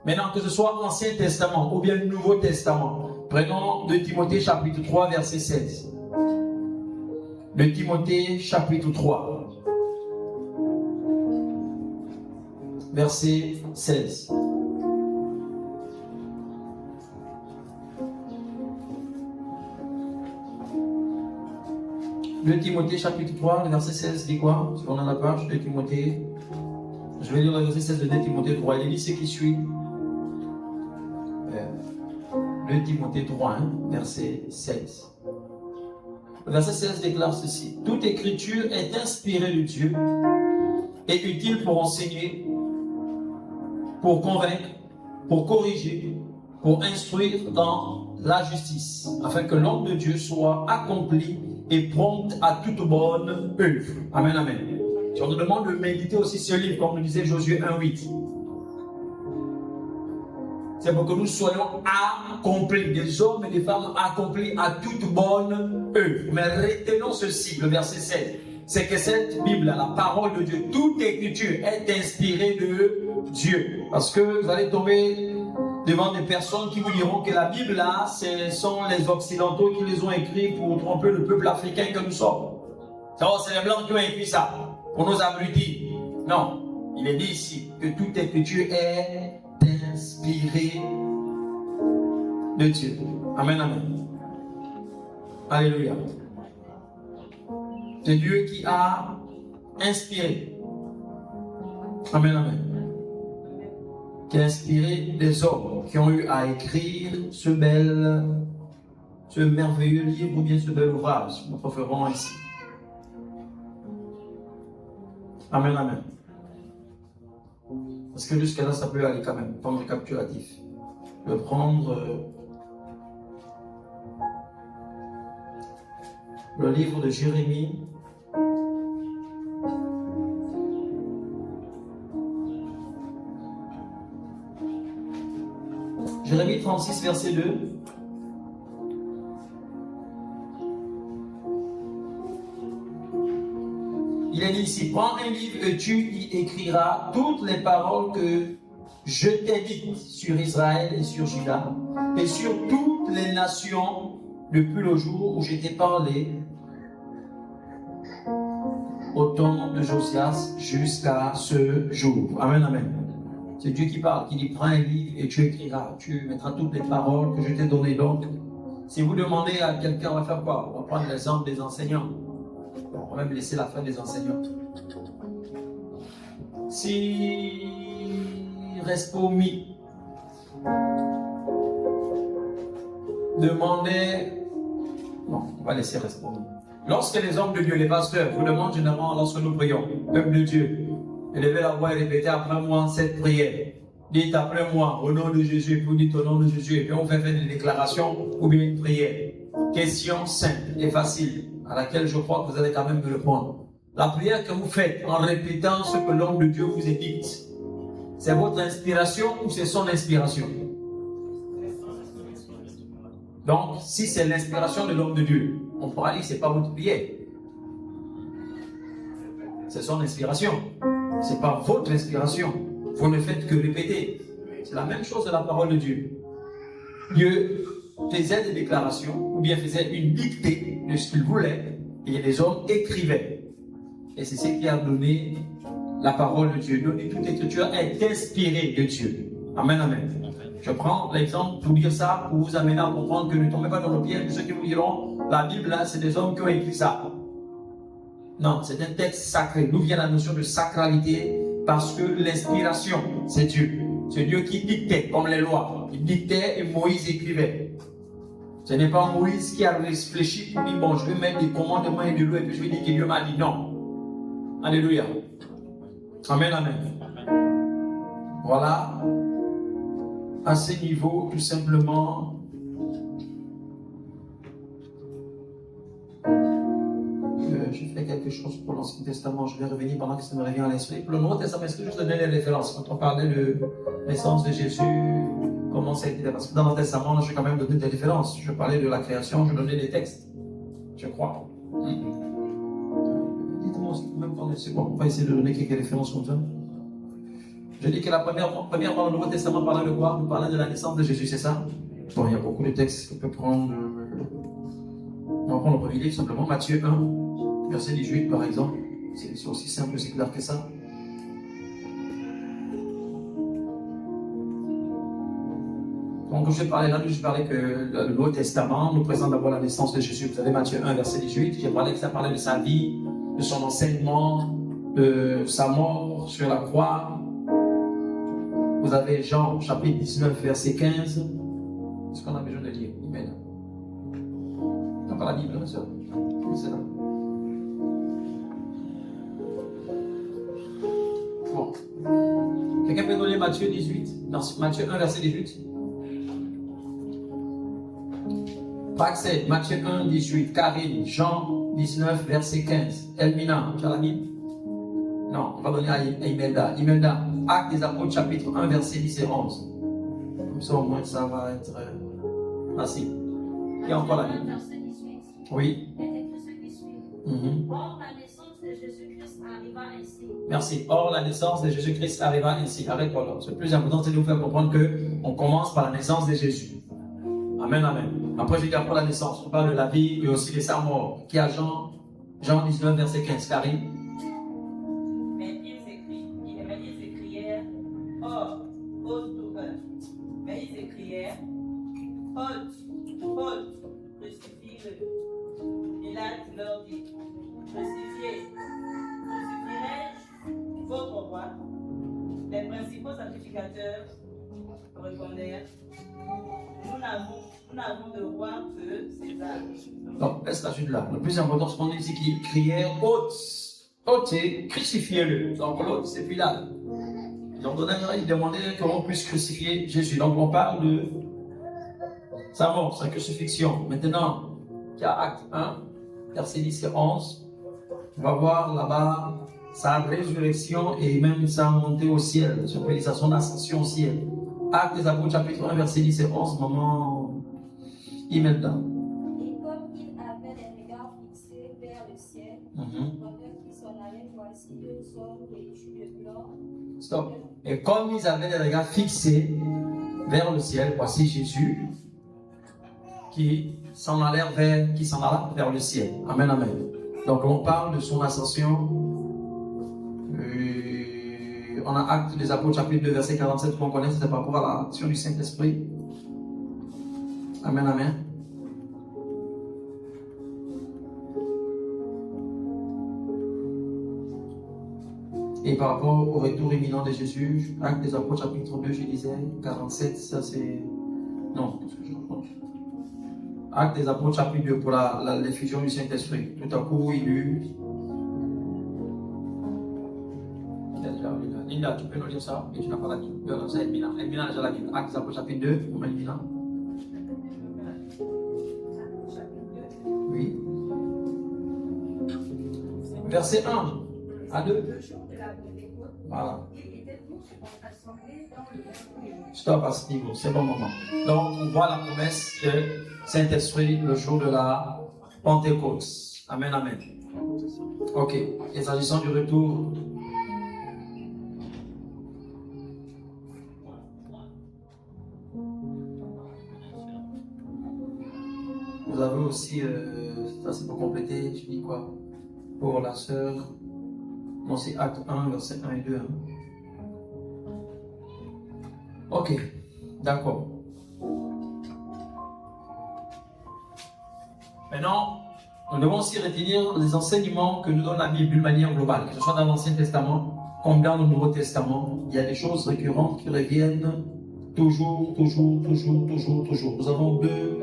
Maintenant que ce soit Ancien Testament ou bien le Nouveau Testament, prenons 2 Timothée chapitre 3 verset 16. 2 Timothée chapitre 3. Verset 16. Le Timothée chapitre 3, le verset 16 dit quoi? Si on a la page de Timothée, je vais lire le verset 16 de 2 Timothée 3. Il dit ce qui suit. 2 Timothée 3, hein, verset 16. Le verset 16 déclare ceci. Toute écriture est inspirée de Dieu et utile pour enseigner, pour convaincre, pour corriger, pour instruire dans la justice, afin que l'homme de Dieu soit accompli et prompt à toute bonne œuvre. Amen, amen. Si on nous demande de méditer aussi ce livre, comme nous disait Josué 1:8, c'est pour que nous soyons accomplis, des hommes et des femmes accomplis à toute bonne œuvre. Mais retenons ceci, le verset 7, c'est que cette Bible, la parole de Dieu, toute écriture est inspirée de Dieu. Parce que vous allez tomber devant des personnes qui vous diront que la Bible, là, ce sont les Occidentaux qui les ont écrits pour tromper le peuple africain que nous sommes. C'est les Blancs qui ont écrit ça, pour nous abrutir. Non, il est dit ici que toute écriture est inspirée de Dieu. Amen, amen. Alléluia. C'est Dieu qui a inspiré. Amen, amen. Qui a inspiré des hommes qui ont eu à écrire ce merveilleux livre ou bien ce bel ouvrage. Nous préférons ici. Amen, amen. Parce que jusqu'à là, ça peut aller quand même, comme récapitulatif. De prendre le livre de Jérémie. Jérémie 36, verset 2. Il est dit ici, prends un livre et tu y écriras toutes les paroles que je t'ai dites sur Israël et sur Juda et sur toutes les nations depuis le jour où je t'ai parlé au temps de Josias jusqu'à ce jour. Amen, amen. C'est Dieu qui parle, qui dit prends un livre et tu écriras, tu mettras toutes les paroles que je t'ai données. Donc, si vous demandez à quelqu'un, on va faire quoi? On va prendre l'exemple des enseignants. On va même laisser la fin des enseignants. Si Respomi demandait, non, on va laisser Respomi. Lorsque les hommes de Dieu, les pasteurs, vous demandent généralement lorsque nous prions, peuple de Dieu, élevez la voix et répétez après moi cette prière. Dites après moi, au nom de Jésus, puis vous dites au nom de Jésus, et puis on fait faire une déclaration ou bien une prière. Question simple et facile, à laquelle je crois que vous allez quand même me répondre. La prière que vous faites en répétant ce que l'homme de Dieu vous édicte, c'est votre inspiration ou c'est son inspiration? Donc, si c'est l'inspiration de l'homme de Dieu, on pourra dire que ce n'est pas votre prière. C'est son inspiration. Ce n'est pas votre inspiration. Vous ne faites que répéter. C'est la même chose de la parole de Dieu. Dieu faisait des déclarations ou bien faisait une dictée de ce qu'il voulait et les hommes écrivaient. Et c'est ce qui a donné la parole de Dieu. Donc, toute écriture est inspirée de Dieu. Amen, amen. Je prends l'exemple pour dire ça, pour vous amener à comprendre que ne tombez pas dans le piège de ceux qui vous diront la Bible, là, c'est des hommes qui ont écrit ça. Non, c'est un texte sacré. D'où vient la notion de sacralité? Parce que l'inspiration, c'est Dieu. C'est Dieu qui dictait, comme les lois. Il dictait et Moïse écrivait. Ce n'est pas Moïse qui a réfléchi pour dire, bon, je vais mettre des commandements et de l'eau et puis je vais dire que Dieu m'a dit non. Alléluia. Amen, amen. Voilà. À ce niveau, tout simplement, je fais quelque chose pour l'Ancien Testament. Je vais revenir pendant que ça me revient à l'esprit. Pour le Nouveau Testament, est-ce que je vous donnais les références? Quand on parlait de naissance de Jésus, comment ça a été? Parce que dans l'Ancien Testament, je vais quand même donner des références. Je parlais de la création, je donnais des textes. Je crois. Dites-moi, même quand c'est bon, on va essayer de donner quelques références comme ça. Je dis que la première fois, le Nouveau Testament parlait de quoi? Nous parlait de la naissance de Jésus, c'est ça? Bon, il y a beaucoup de textes qu'on peut prendre. On va prendre le premier livre, simplement, Matthieu 1, verset 18, par exemple. C'est aussi simple, c'est clair que ça. Donc, je parlais que le Nouveau Testament nous présente d'abord la naissance de Jésus. Vous avez Matthieu 1, verset 18. J'ai parlé que ça parlait de sa vie, de son enseignement, de sa mort sur la croix. Vous avez Jean, chapitre 19, verset 15. Est-ce qu'on a besoin de lire? Amen. On n'a pas la Bible, ma soeur. C'est là. Bon. Quelqu'un peut donner Matthieu 18? Non, Matthieu 1, verset 18. Praxed, Matthieu 1, 18. Karine, Jean 19, verset 15. Elmina, tu as la Bible? Non, on va donner à Imelda. Imelda, Actes des Apôtres, chapitre 1, verset 10 et 11. Comme ça, au moins, ça va être facile. Qui a encore la Bible? Oui. Or, la naissance de Jésus-Christ arriva ainsi. Merci. Or, la naissance de Jésus-Christ arriva ainsi. Arrête-toi là. Le plus important, c'est de vous faire comprendre qu'on commence par la naissance de Jésus. Amen, amen. Après, je dis après la naissance, on parle de la vie et aussi de sa mort. Qui a Jean 19, verset 15. Karine. Mais ils écrièrent, ôte, crucifie-le. Pilate leur dit, crucifierai-je votre roi? Les principaux sacrificateurs répondèrent, nous n'avons de roi que César. Donc, laisse la suite là. Le plus important, c'est qu'on dit qu'ils crièrent, ôtez, crucifiez-le. Donc, l'autre, c'est Pilate. Donc, ils demandaient comment on puisse crucifier Jésus. Donc, on parle de sa mort, sa crucifixion. Maintenant, il y a Acte 1, verset 10 et 11. On va voir là-bas sa résurrection et même sa montée au ciel, son ascension au ciel. Actes des Apôtres, chapitre 1, verset 10 et 11, maman Imelda. Et comme il avait les regards fixés vers le ciel, pendant qu'il s'en allait, voici deux hommes vêtus de blanc. Stop. Et comme ils avaient les regards fixés vers le ciel, voici Jésus qui s'en alla vers le ciel. Amen, amen. Donc on parle de son ascension. On a Actes des Apôtres, chapitre 2, verset 47, qu'on connaît, c'est par rapport à l'action du Saint-Esprit. Amen, amen. Et par rapport au retour imminent de Jésus, Actes des Apôtres, chapitre 2, je disais, 47, ça c'est... Non, Actes des Apôtres, chapitre 2, pour l'effusion du Saint-Esprit. Tout à coup, il eut... Linda, tu peux nous lire ça? Et tu n'as pas la Bible. C'est Elmina. Elmina a déjà la Bible. Actes des Apôtres, chapitre 2, pour Elmina. Oui. Verset 1 à 2. Voilà. Stop à ce niveau, c'est bon moment. Donc, on voit la promesse de Saint-Esprit le jour de la Pentecôte. Amen, amen. Ok. Et s'agissant du retour, vous avez aussi, ça c'est pour compléter, je dis quoi? Pour la sœur, non c'est Acte 1, verset 1 et 2. Hein. Ok, d'accord. Maintenant, nous devons aussi retenir les enseignements que nous donne la Bible d'une manière globale, que ce soit dans l'Ancien Testament comme dans le Nouveau Testament. Il y a des choses récurrentes qui reviennent toujours. Nous avons deux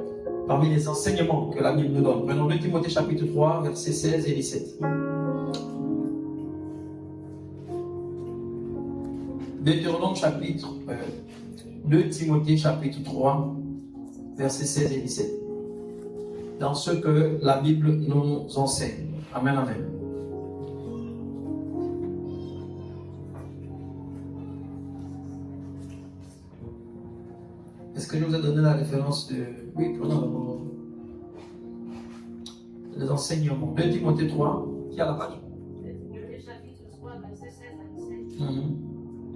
parmi les enseignements que la Bible nous donne. Prenons 2 Timothée chapitre 3, versets 16 et 17. 2 Timothée chapitre 3, versets 16 et 17. Dans ce que la Bible nous enseigne. Amen, amen. Est-ce que je vous ai donné la référence de... Oui, prenons d'abord les enseignements. 2 Timothée 3, qui a la page? Le chapitre 3, verset 16 à 17.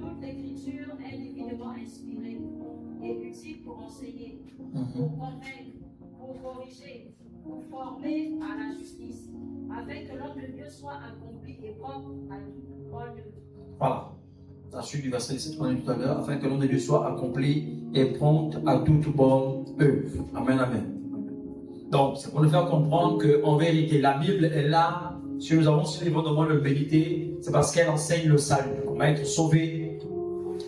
Toute l'écriture est divinement inspirée et utile pour enseigner, pour convaincre, pour corriger, pour former à la justice, afin que l'homme de Dieu soit accompli et propre à toute bonne œuvre. Voilà. La suite du verset 17 qu'on a dit tout à l'heure, afin que l'homme de Dieu soit accompli et prompt à toute bonne œuvre. Amen, amen. Donc, c'est pour nous faire comprendre qu'en vérité, la Bible est là. Si nous avons ce livre de moi le méditer, c'est parce qu'elle enseigne le salut. On va être sauvé,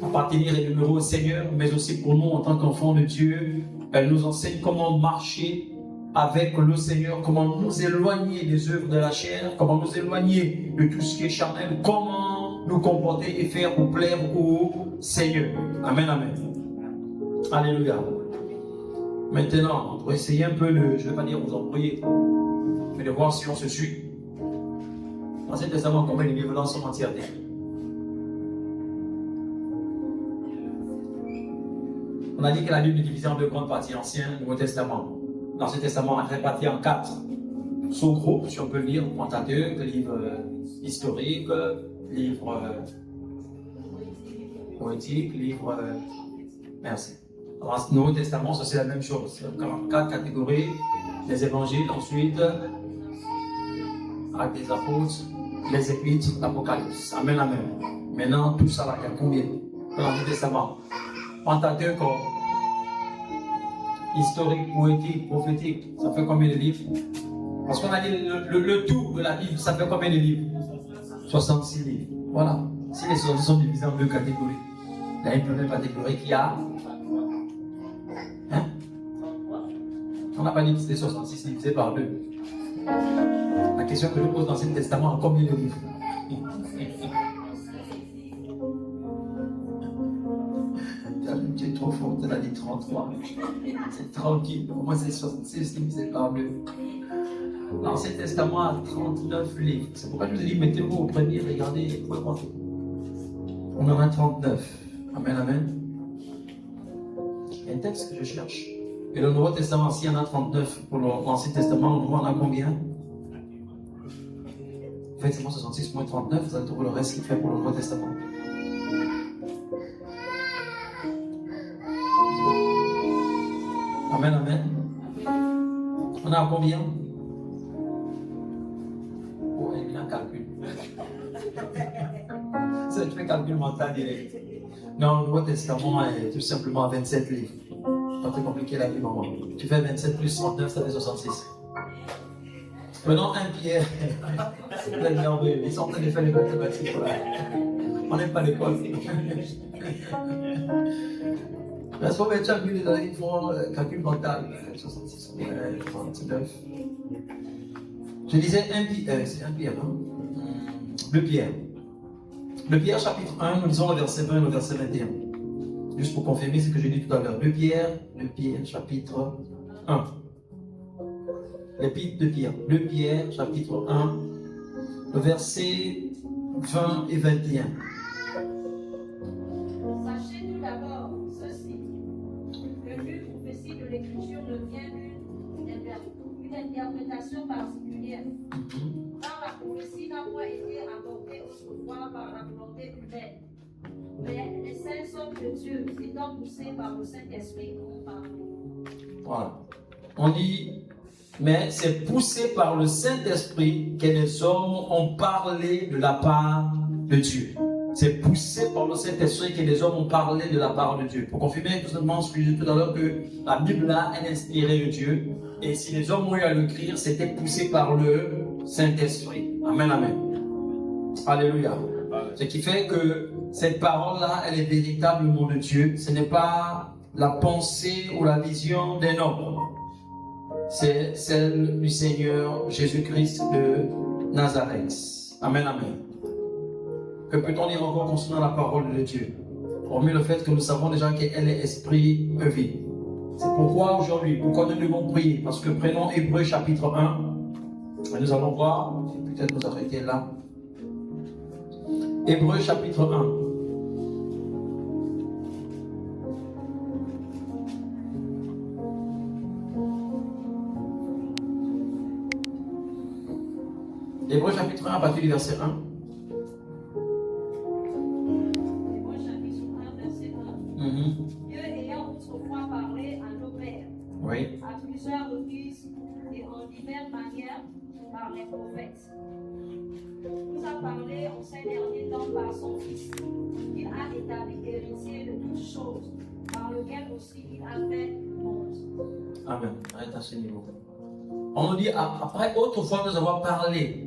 appartenir et demeurer au Seigneur, mais aussi pour nous en tant qu'enfants de Dieu, elle nous enseigne comment marcher avec le Seigneur, comment nous éloigner des œuvres de la chair, comment nous éloigner de tout ce qui est charnel, comment nous comporter et faire pour plaire au Seigneur. Amen, amen. Alléluia. Maintenant, pour essayer un peu de, je ne vais pas dire vous embrouiller, mais de voir si on se suit. L'Ancien Testament combien de livres dans son entièreté? On a dit que la Bible est divisée en deux grandes parties, Ancien et Nouveau Testament. L'Ancien Testament est réparti en 4 sous-groupes, si on peut lire, Pentateuque, livre historique, livre poétique, livre... merci. Alors, le Nouveau Testament, ça c'est la même chose. 4 catégories, les évangiles, ensuite, Actes des apôtres, les épîtres, l'Apocalypse. Amen, amen. Maintenant, tout ça là, il y a combien dans l'Ancien Testament? Pentateuque, historique, poétique, prophétique, ça fait combien de livres? Parce qu'on a dit le tout de la Bible, ça fait combien de livres? 66 livres. Voilà. Si les choses sont divisées en 2 catégories, il y a une première catégorie qui a... Hein? On n'a pas dit que c'était 66 divisé par 2. La question que je pose dans l'Ancien Testament, à combien de livres? Tu es trop fort, tu as dit 33. C'est tranquille. Pour moi, c'est 66 divisé par 2. L'Ancien Testament a 39 livres. C'est pourquoi je vous ai dit, mettez-vous au premier, regardez, vous pouvez compter. On en a 39. Amen, amen. Il y a un texte que je cherche. Et le Nouveau Testament, s'il y en a 39 pour l'Ancien Testament, on en a combien? Effectivement, 66 moins 39, vous allez trouver le reste qu'il fait pour le Nouveau Testament. Amen, amen. On a combien? Oh, il y a un calcul. Ça, tu fais calcul mental direct. Non, le Nouveau Testament est tout simplement 27 livres. Pas très compliqué la vie, maman. Tu fais 27 plus 39, ça fait 66. Maintenant, 1 Pierre. C'est merveilleux. Ils sont en train de faire les mathématiques. On n'aime pas l'école. Parce qu'on met chaque minute, ils font calcul mental. 66, 39. Je disais 1 Pierre. C'est 1 Pierre, non? 2 Pierre. Le Pierre chapitre 1, nous lisons le verset 20 et le verset 21. Juste pour confirmer ce que j'ai dit tout à l'heure. Le Pierre chapitre 1. L'épître de Pierre. Le Pierre chapitre 1, le verset 20 et 21. Sachez tout d'abord ceci, que nulle prophétie de l'Écriture ne vient d'une interprétation particulière. Car la prophétie n'a pas été apportée autrefois par la volonté humaine, mais les saints hommes de Dieu, étant poussés par le Saint-Esprit, ont parlé. Voilà. On dit, mais c'est poussé par le Saint-Esprit que les hommes ont parlé de la part de Dieu. C'est poussé par le Saint-Esprit que les hommes ont parlé de la part de Dieu. Pour confirmer tout simplement ce que j'ai dit tout à l'heure, que la Bible là est inspirée de Dieu. Et si les hommes ont eu à l'écrire, c'était poussé par le Saint-Esprit. Amen, amen. Alléluia. Ce qui fait que cette parole-là, elle est véritablement de Dieu. Ce n'est pas la pensée ou la vision d'un homme. C'est celle du Seigneur Jésus-Christ de Nazareth. Amen, amen. Que peut-on dire encore concernant la parole de Dieu? Hormis le fait que nous savons déjà qu'elle est esprit et vie. C'est pourquoi aujourd'hui, pourquoi nous devons prier? Parce que prenons Hébreux chapitre 1. Et nous allons voir, peut-être nous arrêter là. Hébreux chapitre 1. Hébreux chapitre 1 à partir du verset 1. Hébreux chapitre 1, verset 1. Dieu ayant autrefois parlé à nos pères, Oui. à plusieurs reprises et en diverses manières par les prophètes, nous a parlé en ces derniers temps par son Fils, qu'il a établi héritier de toutes choses, par lequel aussi il a fait le monde. Amen. Arrête à ce niveau. On nous dit, après, autrefois, nous avons parlé.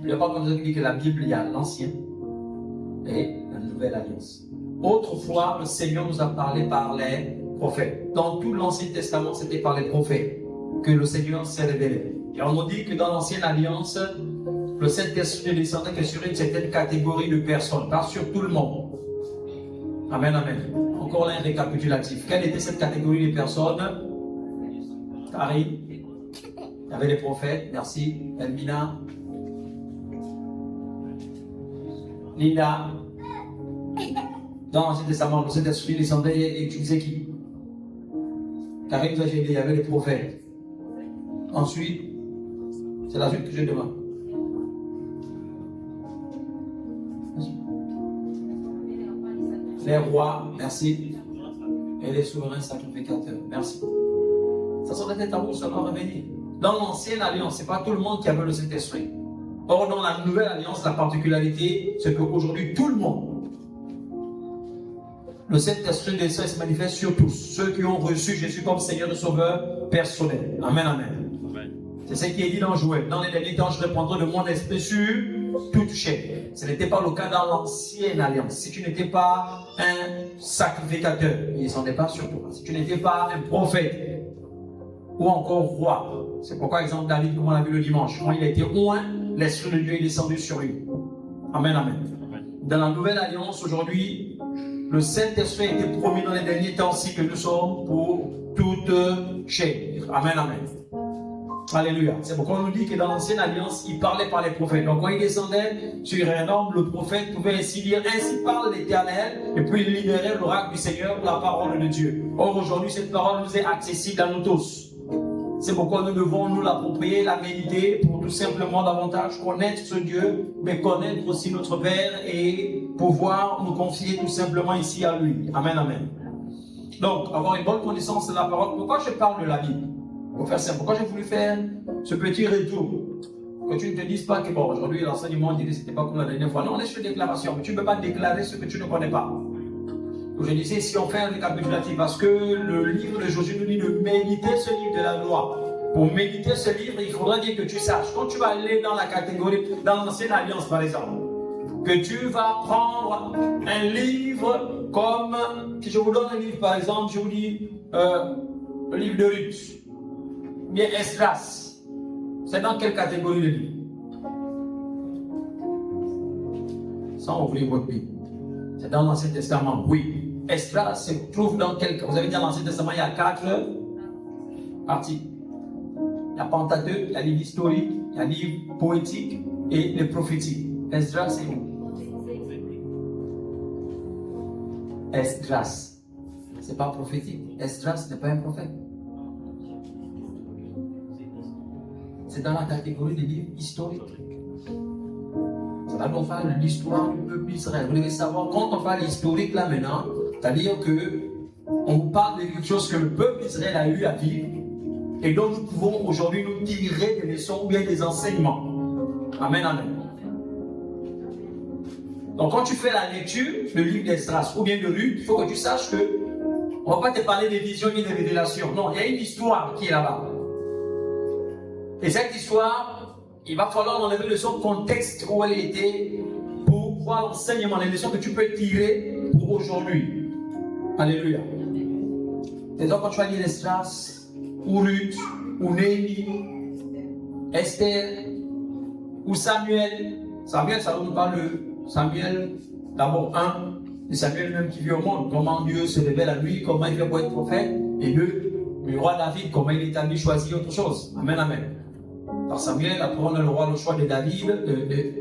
Il n'y a pas comme ça qui dit que la Bible, il y a l'Ancien et la Nouvelle Alliance. Autrefois, le Seigneur nous a parlé par les prophètes. Dans tout l'Ancien Testament, c'était par les prophètes que le Seigneur s'est révélé. Et on nous dit que dans l'Ancienne Alliance, le Saint-Esprit ne descendait que sur une certaine catégorie de personnes, pas sur tout le monde. Amen, amen. Encore là, un récapitulatif. Quelle était cette catégorie de personnes? Karine, il y avait les prophètes, merci. Elmina, Linda, dans l'Ancien Testament, le Saint-Esprit descendait et utilisait qui? Karim nous a aidé, il y avait les prophètes. Ensuite, c'est la suite que je demande. Les rois, merci. Et les souverains sacrificateurs, merci. Ça sont des tabous seulement revenir. Dans l'ancienne alliance, ce n'est pas tout le monde qui avait le Saint-Esprit. Or, dans la nouvelle alliance, la particularité, c'est qu'aujourd'hui, tout le monde, le Saint-Esprit descend et se manifeste sur tous. Ceux qui ont reçu Jésus comme Seigneur et Sauveur personnel. Amen, amen. C'est ce qui est dit dans Joël. Dans les derniers temps, je répandrai de mon esprit sur toute chair. Ce n'était pas le cas dans l'ancienne alliance. Si tu n'étais pas un sacrificateur, il ne s'en est pas sur toi. Si tu n'étais pas un prophète ou encore roi, c'est pourquoi, exemple, David, comme on l'a vu le dimanche, quand il a été oint, l'Esprit de Dieu est descendu sur lui. Amen, amen. Dans la nouvelle alliance, aujourd'hui, le Saint-Esprit a été promis dans les derniers temps, si que nous sommes pour toute chair. Amen, amen. Alléluia. C'est pourquoi on nous dit que dans l'ancienne alliance, il parlait par les prophètes. Donc quand il descendait sur un homme, le prophète pouvait ainsi dire, ainsi parle l'Éternel, et puis il libérait l'oracle du Seigneur pour la parole de Dieu. Or aujourd'hui, cette parole nous est accessible à nous tous. C'est pourquoi nous devons nous l'approprier, la méditer, pour tout simplement davantage connaître ce Dieu, mais connaître aussi notre Père et pouvoir nous confier tout simplement ici à lui. Amen, amen. Donc, avoir une bonne connaissance de la parole. Pourquoi je parle de la Bible? Pour faire simple, pourquoi j'ai voulu faire ce petit retour? Que tu ne te dises pas que bon, aujourd'hui l'enseignement dit que c'était pas comme la dernière fois. Non, on est sur déclaration, mais tu ne peux pas déclarer ce que tu ne connais pas. Donc je disais, si on fait un récapitulatif, parce que le livre de Josué nous dit de méditer ce livre de la loi. Pour méditer ce livre, il faudra dire que tu saches. Quand tu vas aller dans la catégorie, dans l'ancienne alliance par exemple, que tu vas prendre un livre comme, si je vous donne un livre par exemple, je vous dis le livre de Ruth. Bien, Esdras, c'est dans quelle catégorie de livre? Sans ouvrir votre Bible. C'est dans l'Ancien Testament, oui. Esdras se trouve dans quel... Vous avez dit dans l'Ancien Testament, il y a 4 parties. Il y a Pentateuque, il y a livre historique, il y a livre poétique et les prophétiques. Esdras, c'est où? Esdras. C'est pas prophétique. Esdras n'est pas un prophète. C'est dans la catégorie des livres historiques. Ça va donc faire l'histoire du peuple d'Israël. Vous devez savoir, quand on parle historique là maintenant, c'est-à-dire que on parle de quelque chose que le peuple d'Israël a eu à vivre et dont nous pouvons aujourd'hui nous tirer des leçons ou bien des enseignements. Amen, amen. Donc quand tu fais la lecture, le livre d'Esdras ou bien de Ruth, il faut que tu saches que on ne va pas te parler des visions et des révélations. Non, il y a une histoire qui est là-bas. Et cette histoire, il va falloir enlever le son contexte où elle était pour voir l'enseignement, les leçons que tu peux tirer pour aujourd'hui. Alléluia. Et donc quand tu vas lire Esdras, ou Ruth, ou Néhémie, Esther, ou Samuel, ça nous parle de Samuel, d'abord de Samuel même qui vit au monde, comment Dieu se révèle à lui, comment il fait pour être prophète, et le roi David, comment il est allé choisir autre chose. Amen, amen. Par Samuel, après on a le choix de David, de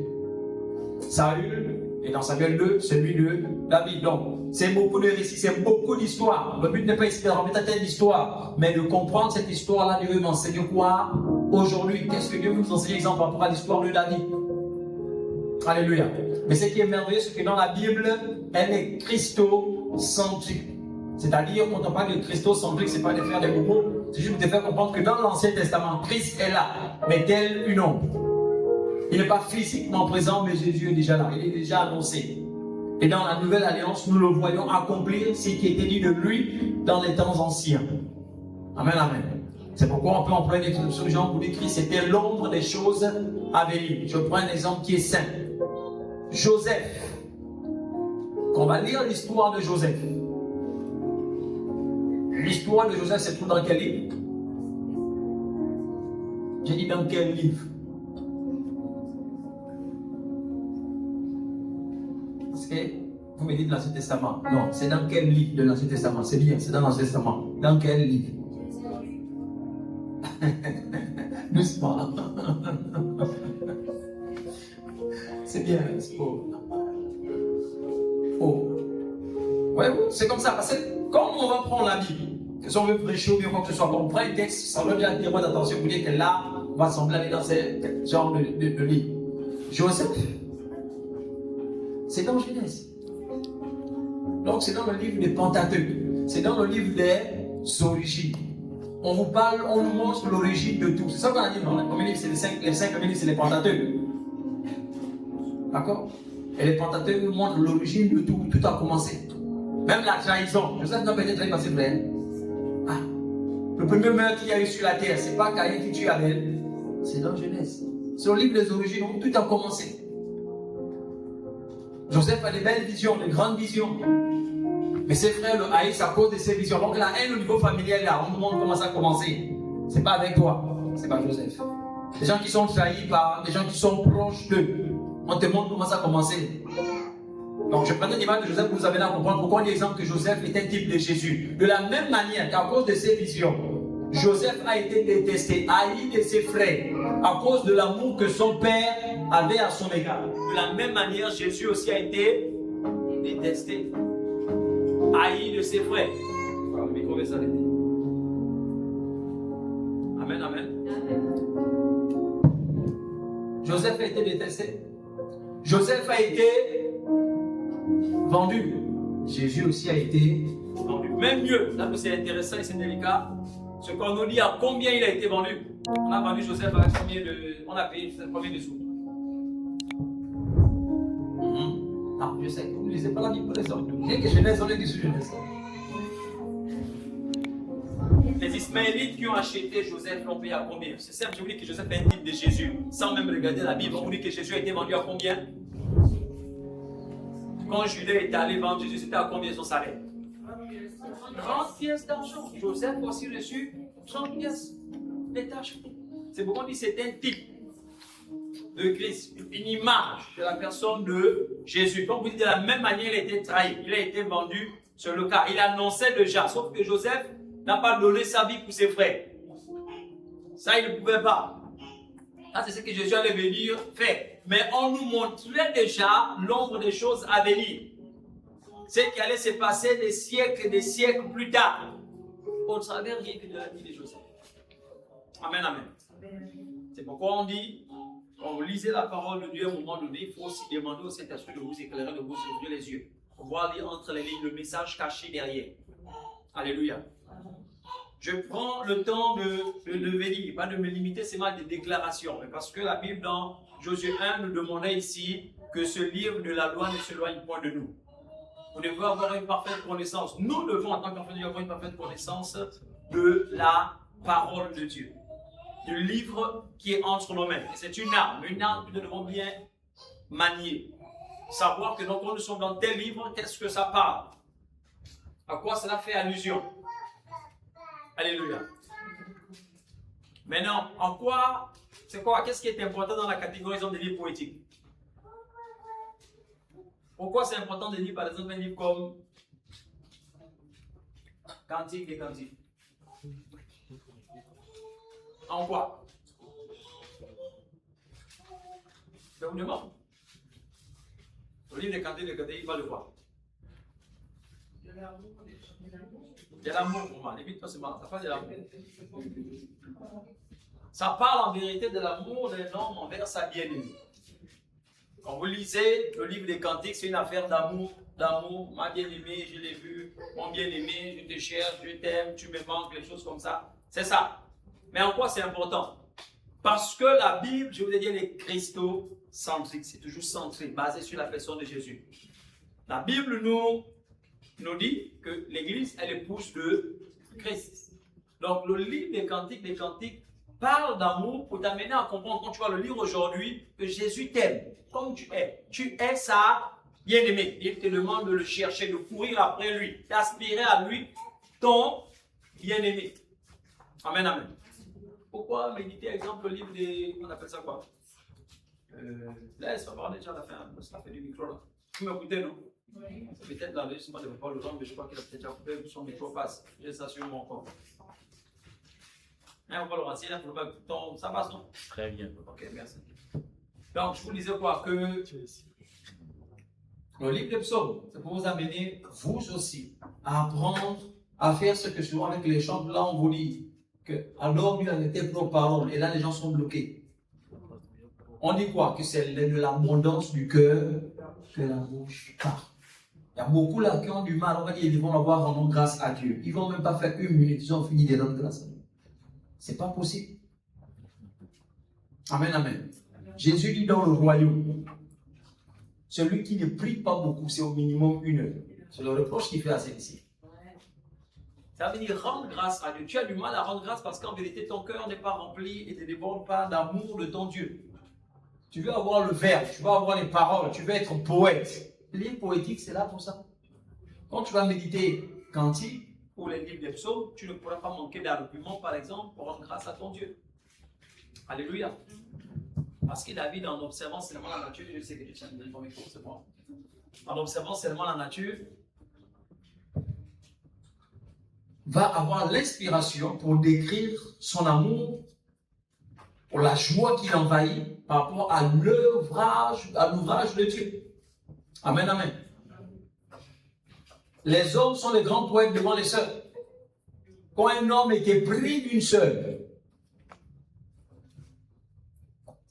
Saül, et dans Samuel 2, celui de David. Donc, c'est beaucoup de récits, c'est beaucoup d'histoires. Le but n'est pas ici de remettre à telle histoire, mais de comprendre cette histoire-là. Dieu veut m'enseigner quoi aujourd'hui? Qu'est-ce que Dieu veut nous enseigner, exemple, par rapport à l'histoire de David? Alléluia. Mais ce qui est merveilleux, c'est que dans la Bible, elle est christocentrique. C'est-à-dire, quand on parle de christocentrique, c'est pas de faire des mots, c'est juste de te faire comprendre que dans l'Ancien Testament, Christ est là, mais tel une ombre. Il n'est pas physiquement présent, mais Jésus est déjà là, il est déjà annoncé. Et dans la Nouvelle Alliance, nous le voyons accomplir ce qui était dit de lui dans les temps anciens. Amen, amen. C'est pourquoi on peut employer des solutions pour dire que Christ était l'ombre des choses à venir. Je prends un exemple qui est simple. Joseph. Quand on va lire l'histoire de Joseph, l'histoire de Joseph se trouve dans quel livre? J'ai dit dans quel livre? Parce que vous me dites l'Ancien Testament. Non, c'est dans quel livre de l'Ancien Testament? C'est bien, c'est dans l'Ancien Testament. Dans quel livre? Doucement. C'est bien, c'est beau. Oh. Ouais, c'est comme ça. Parce que quand on va prendre la Bible, que si on veut prêcher ou bien quoi que ce soit, quand on prend un texte, ça veut bien dire d'attention pour dire que là, on va sembler aller dans ce genre de livre. Joseph, c'est dans Genèse. Donc c'est dans le livre des Pentateuques. C'est dans le livre des origines. On vous parle, on nous montre l'origine de tout. C'est ça qu'on a dit, non? Le premier livre, c'est les cinq premiers livres, c'est les Pentateuques. D'accord? Et les Pentateuques nous montrent l'origine de tout. Tout a commencé. Même la trahison. Joseph n'a pas été trahi par ses frères. Ah. Le premier meurtre qu'il y a eu sur la terre, c'est pas Caïn qui tue Abel. C'est dans Genèse. C'est au livre des origines où tout a commencé. Joseph a des belles visions, de grandes visions. Mais ses frères le haïssent à cause de ses visions. Donc la haine au niveau familial, là, on nous montre comment ça a commencé. C'est pas avec toi, c'est pas Joseph. Les gens qui sont trahis par des gens qui sont proches d'eux, on te montre comment ça a commencé. Donc je prends une image de Joseph pour vous amener à comprendre pourquoi on dit exemple que Joseph est un type de Jésus. De la même manière qu'à cause de ses visions, Joseph a été détesté, haï de ses frères, à cause de l'amour que son père avait à son égard. De la même manière, Jésus aussi a été détesté, haï de ses frères. Voilà, le micro va s'arrêter. Amen, amen. Joseph a été détesté. Joseph a été vendu. Jésus aussi a été vendu. Même mieux, là où c'est intéressant et c'est délicat, ce qu'on nous dit à combien il a été vendu. On a vendu Joseph avec combien de. On a payé Joseph combien de sous? Ah, je sais, vous ne lisez pas la Bible pour les hommes. Dès que Genèse, on est sur Genèse. Les Ismaélites qui ont acheté Joseph l'ont payé à combien? C'est simple, je vous dis que Joseph est un type de Jésus. Sans même regarder la Bible, on vous dit que Jésus a été vendu à combien? Quand Judas est allé vendre Jésus, c'était à combien son salaire? 30 pièces d'argent. Joseph a aussi reçu 30 pièces d'étage. C'est pourquoi on dit que c'est un type de Christ, une image de la personne de Jésus. Donc vous dites de la même manière, il a été trahi, il a été vendu sur le cas. Il annonçait déjà, sauf que Joseph n'a pas donné sa vie pour ses frères. Ça, il ne pouvait pas. Ça, c'est ce que Jésus allait venir faire. Mais on nous montrait déjà l'ombre des choses à venir. Ce qui allait se passer des siècles plus tard. Au travers de la vie de Joseph. Amen, amen. C'est pourquoi on dit, quand vous lisez la parole de Dieu à un moment donné, il faut aussi demander au Saint-Esprit de vous éclairer, de vous ouvrir les yeux. Pour voir lire entre les lignes le message caché derrière. Alléluia. Je prends le temps de venir, pas de me limiter seulement à des déclarations, mais parce que la Bible dans Josué 1 nous demandait ici que ce livre de la loi ne s'éloigne point de nous. Vous devez avoir une parfaite connaissance. Nous devons, en tant qu'enfants de Dieu, avoir une parfaite connaissance de la parole de Dieu. Du livre qui est entre nos mains. C'est une arme que nous devons bien manier. Savoir que donc, quand nous sommes dans tel livre, qu'est-ce que ça parle? À quoi cela fait allusion? Alléluia. Maintenant, en quoi, c'est quoi? Qu'est-ce qui est important dans la catégorisation des livres poétiques? Pourquoi c'est important de lire, par exemple, un livre comme Cantique des Cantiques? En quoi? Je vous demande. Le livre des Cantiques des Cantiques, il va le voir. Il y a l'amour pour moi. N'évite pas ce mal. Ça parle de l'amour. Ça parle en vérité de l'amour d'un homme envers sa bien-aimée. Quand vous lisez le livre des Cantiques, c'est une affaire d'amour. D'amour, ma bien-aimée, je l'ai vu. Mon bien-aimé, je te cherche, je t'aime, tu me manques, des choses comme ça. C'est ça. Mais en quoi c'est important? Parce que la Bible, je vous ai dit, elle est christocentrique. C'est toujours centré, basé sur la personne de Jésus. La Bible nous dit que l'Église est l'épouse de Christ. Donc le livre des Cantiques parle d'amour pour t'amener à comprendre, quand tu vas le lire aujourd'hui, que Jésus t'aime comme tu es. Tu es sa bien-aimée. Il te demande de le chercher, de courir après lui, d'aspirer à lui, ton bien-aimé. Amen, amen. Pourquoi méditer, exemple, le livre des... On appelle ça quoi? Laisse, on va voir déjà la fin. Ça fait du micro là. Tu m'écoutais, non? Oui. Peut-être là, je ne sais pas, pas le temps, mais je crois qu'il a peut-être déjà coupé, son micro passe. J'ai ça sur mon corps. On va le renseigner, là, pour le temps, ça passe, non? Très bien. Ok, merci. Donc, je vous disais quoi? Que Le livre des psaumes, c'est pour vous amener, vous aussi, à apprendre à faire ce que souvent avec les chants, là on vous dit que alors lui a été nos paroles, et là les gens sont bloqués. On dit quoi? Que c'est de l'abondance du cœur que la bouche parle. Il y a beaucoup là qui ont du mal, on va dire, ils vont avoir rendant grâce à Dieu. Ils ne vont même pas faire une minute, ils ont fini de rendre grâce à Dieu. C'est pas possible. Amen, amen. Jésus dit dans le royaume, celui qui ne prie pas beaucoup, c'est au minimum 1 heure. C'est le reproche qu'il fait à ses disciples. Ça veut dire rendre grâce à Dieu. Tu as du mal à rendre grâce parce qu'en vérité, ton cœur n'est pas rempli et ne déborde pas d'amour de ton Dieu. Tu veux avoir le verbe, tu veux avoir les paroles, tu veux être poète. Les livres poétiques, c'est là pour ça. Quand tu vas méditer cantique ou les livres des psaumes, tu ne pourras pas manquer d'arguments, par exemple, pour rendre grâce à ton Dieu. Alléluia. Parce que David, en observant seulement la nature, je sais que tu tiens de ton micro, c'est bon. En observant seulement la nature, va avoir l'inspiration pour décrire son amour, pour la joie qui l'envahit par rapport à l'ouvrage de Dieu. Amen, amen. Les hommes sont les grands poètes devant les sœurs. Quand un homme était pris d'une sœur,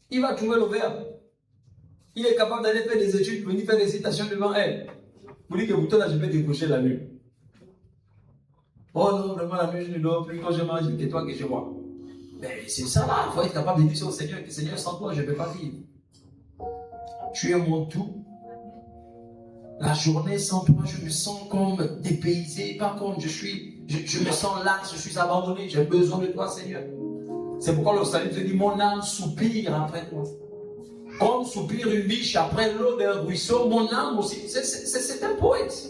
il va trouver le verbe. Il est capable d'aller faire des études, venir faire des citations devant elle. Vous dites que pourtant là, je vais décrocher la nuit. Oh non, vraiment la nuit, je ne dors plus. Quand je mange, c'est toi que je vois. Mais c'est ça là, il faut être capable de dire au Seigneur que Seigneur, sans toi, je ne peux pas vivre. Tu es mon tout. La journée sans toi, je me sens comme dépaysé. Par contre, je me sens là, je suis abandonné. J'ai besoin de toi, Seigneur. C'est pourquoi le salut te dit, mon âme soupire après toi. Comme soupire une biche après l'eau d'un ruisseau, mon âme aussi. C'est un poète.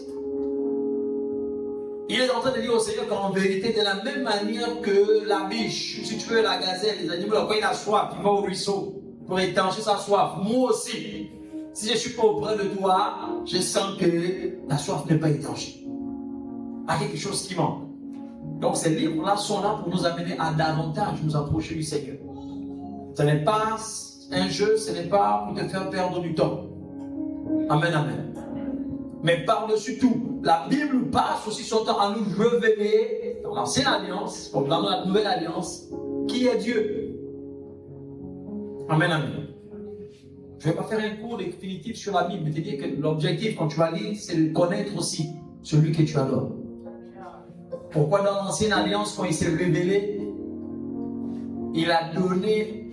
Il est en train de dire au Seigneur qu'en vérité, de la même manière que la biche, si tu veux la gazelle, les animaux, quand il a soif, il va au ruisseau pour étancher sa soif. Moi aussi, si je ne suis pas auprès de toi, je sens que la soif n'est pas étanchée. Il y a quelque chose qui manque. Donc ces livres-là sont là pour nous amener à davantage nous approcher du Seigneur. Ce n'est pas un jeu, ce n'est pas pour te faire perdre du temps. Amen, amen. Mais par-dessus tout, la Bible passe aussi son temps à nous révéler dans l'ancienne alliance, comme dans la nouvelle alliance, qui est Dieu. Amen, amen. Je ne vais pas faire un cours définitif sur la Bible, mais te dire que l'objectif quand tu vas lire, c'est de connaître aussi celui que tu adores. Pourquoi dans l'ancienne alliance, quand il s'est révélé, il a donné,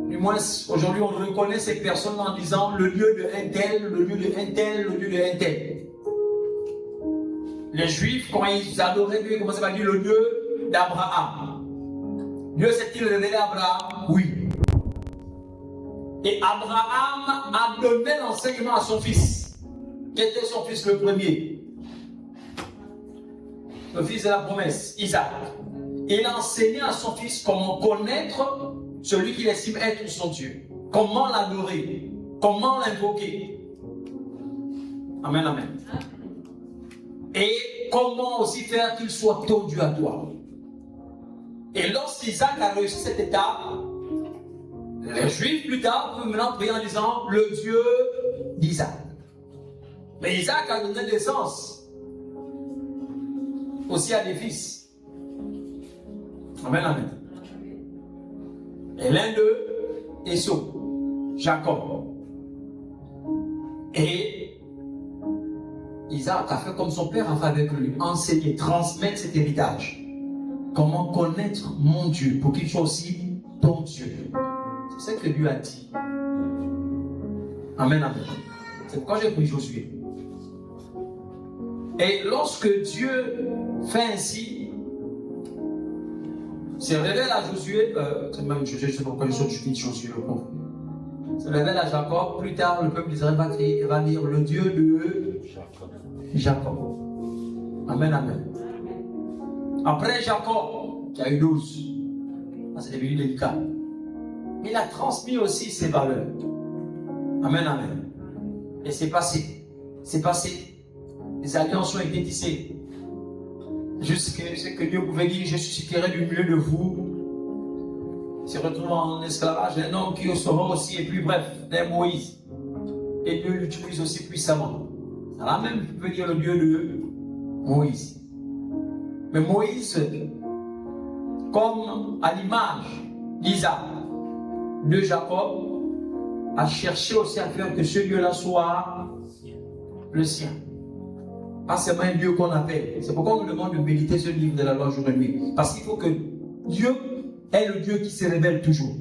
du moins aujourd'hui on reconnaît ces personnes en disant le lieu de un tel, le lieu de un tel, le lieu de un tel. Les Juifs, quand ils adoraient Dieu, ils commençaient par dire le Dieu d'Abraham. Dieu s'est-il révélé à Abraham? Oui. Et Abraham a donné l'enseignement à son fils. Qui était son fils le premier? Le fils de la promesse, Isaac. Il a enseigné à son fils comment connaître celui qu'il estime être son Dieu. Comment l'adorer. Comment l'invoquer. Amen, amen. Et comment aussi faire qu'il soit ton Dieu à toi. Et lorsqu'Isaac a réussi cette étape, les Juifs plus tard peuvent maintenant prier en disant le Dieu d'Isaac. Mais Isaac a donné naissance aussi à des fils. Amen, amen. Et l'un d'eux, Esau, Jacob. Et Isaac a fait comme son père a fait avec lui, enseigner, transmettre cet héritage. Comment connaître mon Dieu pour qu'il soit aussi ton Dieu. C'est ce que Dieu a dit. Amen, amen. C'est pourquoi j'ai pris Josué. Et lorsque Dieu fait ainsi, se révèle à Josué, c'est même je sais pourquoi je suis Josué le pauvre. Se révèle à Jacob, plus tard le peuple d'Israël va dire le Dieu de Jacob. Amen, amen. Après Jacob, qui a eu 12, c'est devenu délicat. Il a transmis aussi ses valeurs. Amen, amen. Et c'est passé. C'est passé. Les alliances ont été tissées. Jusqu'à ce que Dieu pouvait dire, je susciterai du milieu de vous. Il se retrouve en esclavage un homme qui sera aussi, et puis bref, d'un Moïse. Et Dieu l'utilise aussi puissamment. Alors même, tu peux dire le Dieu de Moïse. Mais Moïse, comme à l'image d'Isaac, de Jacob, a cherché aussi à faire que ce Dieu-là soit le sien. Pas seulement un Dieu qu'on appelle. C'est pourquoi on nous demande de méditer ce livre de la loi jour et nuit. Parce qu'il faut que Dieu est le Dieu qui se révèle toujours.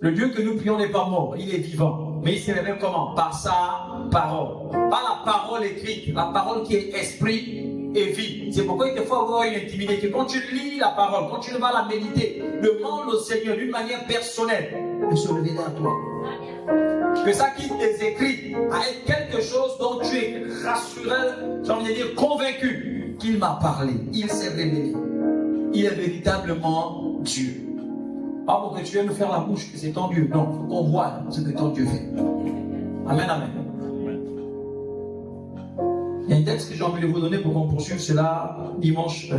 Le Dieu que nous prions n'est pas mort, il est vivant. Mais il se révèle comment? Par sa parole. Pas la parole écrite, la parole qui est esprit et vie. C'est pourquoi il te faut avoir une intimité. Que quand tu lis la parole, quand tu vas la méditer, demande au Seigneur d'une manière personnelle de se révéler à toi. Que ça quitte tes écrits à être quelque chose dont tu es rassuré, j'ai envie de dire convaincu qu'il m'a parlé, il s'est révélé. Il est véritablement Dieu. Pas pour que tu viennes nous faire la bouche que c'est ton Dieu. Non, il faut qu'on voit ce que ton Dieu fait. Amen, amen. Il y a un texte que j'ai envie de vous donner pour qu'on poursuive cela dimanche.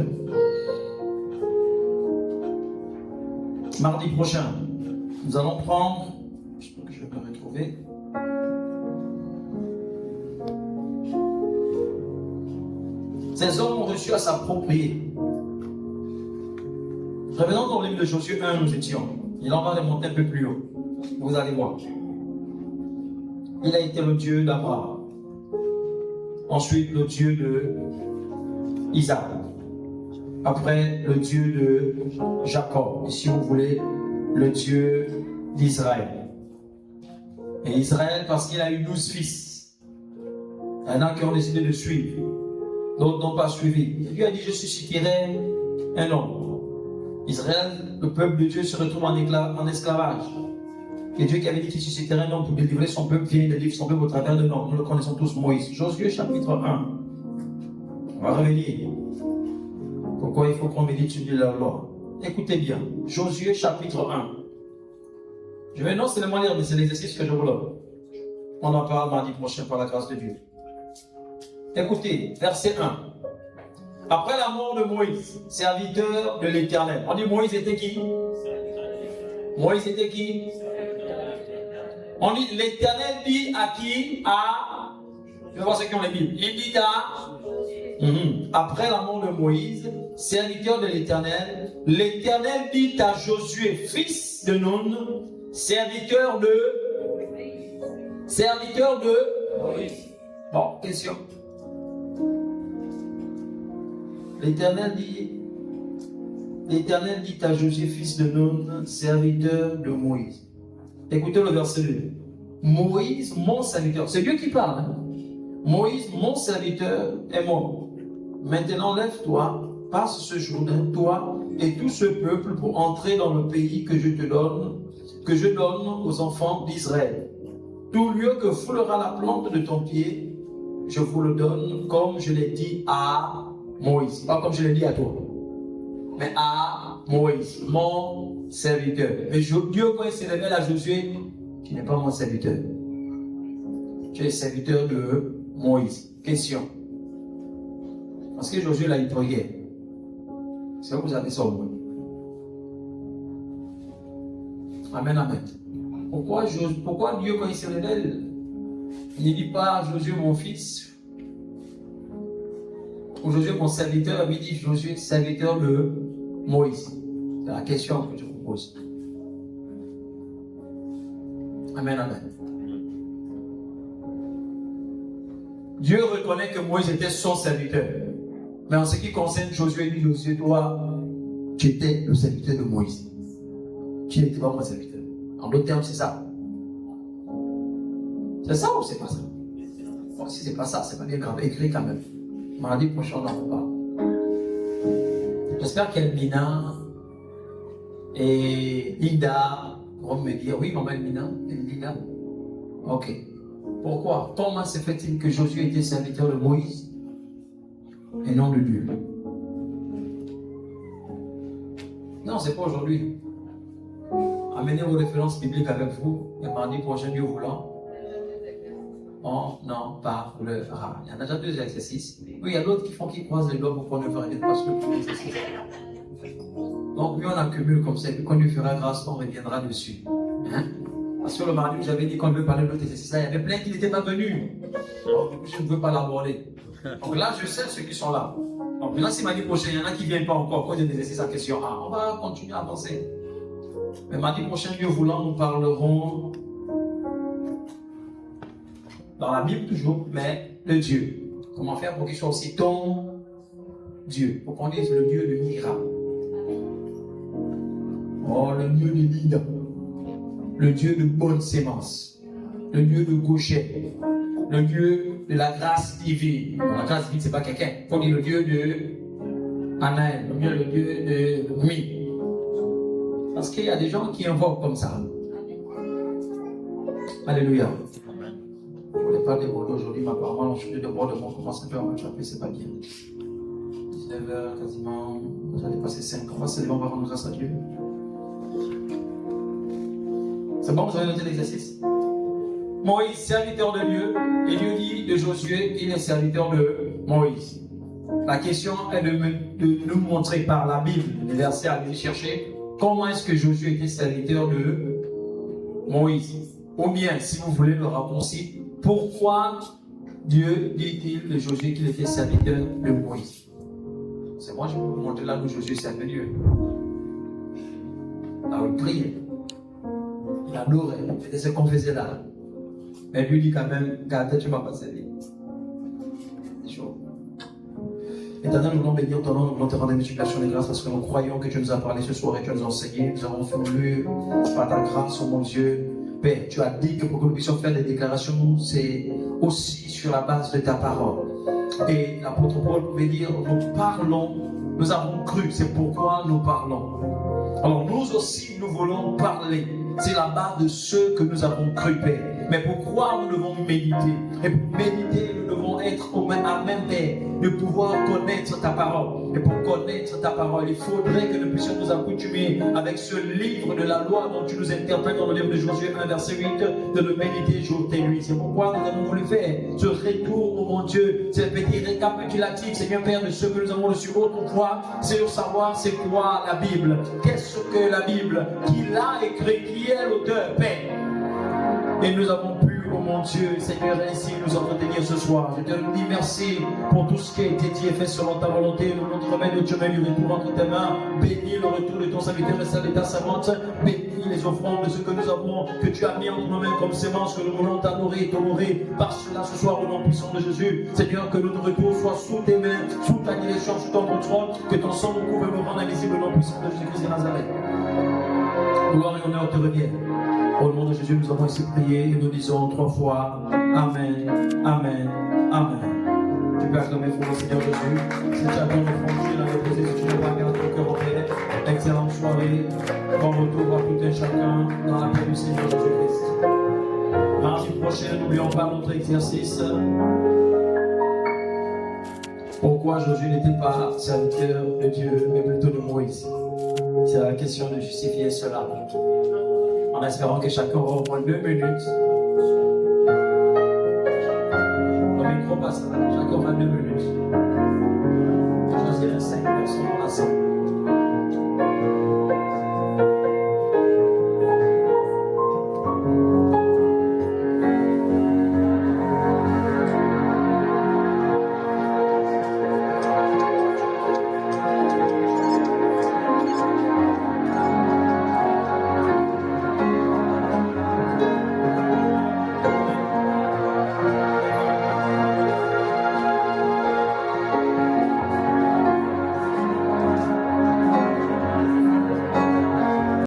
Mardi prochain. Nous allons prendre. J'espère que je vais me retrouver. Ces hommes ont reçu à s'approprier. Revenons dans le livre de Josué 1, nous étions. Il en va remonter un peu plus haut. Vous allez voir. Il a été le Dieu d'Abraham. Ensuite, le Dieu de Isaac. Après, le Dieu de Jacob. Et si vous voulez, le Dieu d'Israël. Et Israël, parce qu'il a eu 12 fils. Il y en a qui ont décidé de suivre. D'autres n'ont pas suivi. Et Dieu a dit, je susciterai un homme. Israël, le peuple de Dieu, se retrouve en esclavage. Et Dieu qui avait dit qu'il susciterait un homme pour délivrer son peuple, vient de délivrer son peuple au travers d'un homme. Nous le connaissons tous, Moïse. Josué chapitre 1. On va revenir. Pourquoi il faut qu'on médite sur la loi? Écoutez bien. Josué chapitre 1. Je vais non seulement lire, mais c'est l'exercice que je vous donne. On en parle mardi prochain par la grâce de Dieu. Écoutez, verset 1. Après la mort de Moïse, serviteur de l'Éternel. On dit Moïse était qui? Moïse était qui? On dit l'Éternel dit à qui? À... Je vais voir ceux qui ont les Bibles. Il dit à... Après la mort de Moïse, serviteur de l'Éternel, l'Éternel dit à Josué, fils de Nun, serviteur de... Moïse. Bon, question. L'Éternel dit à Josué, fils de Nun, serviteur de Moïse. Écoutez le verset 2. Moïse, mon serviteur, c'est Dieu qui parle. Hein? Moïse, mon serviteur, est mort. Maintenant, lève-toi, passe ce Jourdain, toi et tout ce peuple, pour entrer dans le pays que je donne aux enfants d'Israël. Tout lieu que foulera la plante de ton pied, je vous le donne, comme je l'ai dit à Moïse. Pas comme je l'ai dit à toi, mais à Moïse, mon serviteur. Mais Dieu, quand il se révèle à Josué, qui n'est pas mon serviteur, tu es serviteur de Moïse. Question. Parce que Josué l'a interrogé. Est-ce que vous avez ça au moins? Amen, amen. Pourquoi Dieu, quand il se révèle, il ne dit pas Josué, mon fils? Ou Josué, mon serviteur, il dit Josué, serviteur de Moïse. C'est la question que je vous pose. Amen, amen. Dieu reconnaît que Moïse était son serviteur. Mais en ce qui concerne Josué, il dit Josué, toi, tu étais le serviteur de Moïse. Tu n'étais pas mon serviteur. En d'autres termes, c'est ça. C'est ça ou c'est pas ça? Bon, si c'est pas ça, c'est pas bien grave. Écrit quand même. Mardi prochain, on en parle. J'espère qu'Elmina et Linda vont me dire, oui, maman Elmina et Linda. Ok. Pourquoi? Comment se fait-il que Josué était serviteur de Moïse et non de Dieu? Non, c'est pas aujourd'hui. Amenez vos références bibliques avec vous et mardi prochain, Dieu voulant, on en parlera. Il y en a déjà 2 exercices. Oui, il y a d'autres qui croisent les doigts pour qu'on ne fasse rien parce que pour l'exercice. Donc, lui, on accumule comme ça, et puis quand Dieu fera grâce, on reviendra dessus. Hein? Parce que le mardi, j'avais dit qu'on veut parler de l'autre exercice. Là, il y avait plein qui n'étaient pas venus. Donc, je ne veux pas l'aborder. Donc là, je sais ceux qui sont là. Donc maintenant, si mardi prochain, il y en a qui ne viennent pas encore, quand j'ai exercé sa question, on va continuer à avancer. Mais mardi prochain, Dieu voulant, nous parlerons dans la Bible toujours, mais de Dieu. Comment faire pour qu'il soit aussi ton Dieu, pour qu'on dise le Dieu de Mira. Oh, le Dieu de Lida. Le Dieu de bonne sémence. Le Dieu de Gauchet. Le Dieu de la grâce divine. Bon, la grâce divine, c'est pas quelqu'un. Il faut dire le Dieu de Anaël, le Dieu de Mi. Parce qu'il y a des gens qui invoquent comme ça. Alléluia. Je ne voulais pas déborder aujourd'hui, mais apparemment, je suis débordement commence un peu à m'attraper, c'est pas bien. 19h quasiment, j'allais passer 5 ans. On va rendre grâce à Dieu. C'est bon, vous avez noté l'exercice? Moïse, serviteur de Dieu, et Dieu dit de Josué, il est serviteur de Moïse. La question est de nous montrer par la Bible, les versets à aller chercher, comment est-ce que Josué était serviteur de Moïse. Ou bien, si vous voulez le raccourci, pourquoi Dieu dit-il de Josué qu'il était serviteur de Moïse? C'est moi, je vais vous montrer là où Josué servait Dieu. Là où il priait. Il adorait. C'était ce qu'on faisait là. Mais lui dit quand même, garde, tu ne m'as pas servi. C'est chaud. Éternel, nous voulons bénir ton nom, nous voulons te rendre des multiplications de grâce parce que nous croyons que tu nous as parlé ce soir et tu nous as enseigné. Nous avons voulu, par ta grâce, oh mon Dieu, Père, tu as dit que pour que nous puissions faire des déclarations, c'est aussi sur la base de ta parole. Et l'apôtre Paul pouvait dire, nous parlons, nous avons cru, c'est pourquoi nous parlons. Alors nous aussi, nous voulons parler. C'est la base de ce que nous avons cru, Père. Mais pour croire, nous devons méditer. Et pour méditer, nous devons être à même, Père, de pouvoir connaître ta parole. Et pour connaître ta parole, il faudrait que nous puissions nous accoutumer avec ce livre de la loi dont tu nous interprètes dans le livre de Josué 1, verset 8, de le méditer jour et nuit. C'est pourquoi nous avons voulu faire ce retour, oh mon Dieu, ce petit récapitulatif, Seigneur Père, de ce que nous avons reçu autrefois. C'est de savoir c'est quoi la Bible. Qu'est-ce que la Bible? Qui l'a écrit? Qui est l'auteur, Père? Et nous avons pu, oh mon Dieu, Seigneur, ainsi nous entretenir ce soir. Je te dis merci pour tout ce qui a été dit et fait selon ta volonté. Nous nous remettons le chemin du retour entre tes mains. Bénis le retour de ton serviteur et celle de ta servante. Bénis les offrandes de ce que nous avons, que tu as mis entre nos mains comme sémence, que nous voulons t'adorer et t'honorer par cela ce soir au nom puissant de Jésus. Seigneur, que notre retour soit sous tes mains, sous ta direction, sous ton contrôle, que ton sang nous couvre et nous rende invisible au nom puissant de Jésus-Christ de Nazareth. Gloire et honneur te reviennent. Au nom de Jésus, nous avons ici prié et nous disons 3 fois Amen, Amen, Amen. Tu peux acclamer pour le Seigneur Jésus. Si tu as ton offrande, tu l'as déposé, si tu ne pas garder ton cœur en paix. Excellente soirée. Bon retour à tout un chacun dans la paix du Seigneur Jésus-Christ. Mardi prochain, n'oublions pas notre exercice. Pourquoi Josué n'était pas serviteur de Dieu, mais plutôt de Moïse? C'est la question de justifier cela. En espérant que chacun aura au moins 2 minutes. Le micro passe là, chacun aura 2 minutes.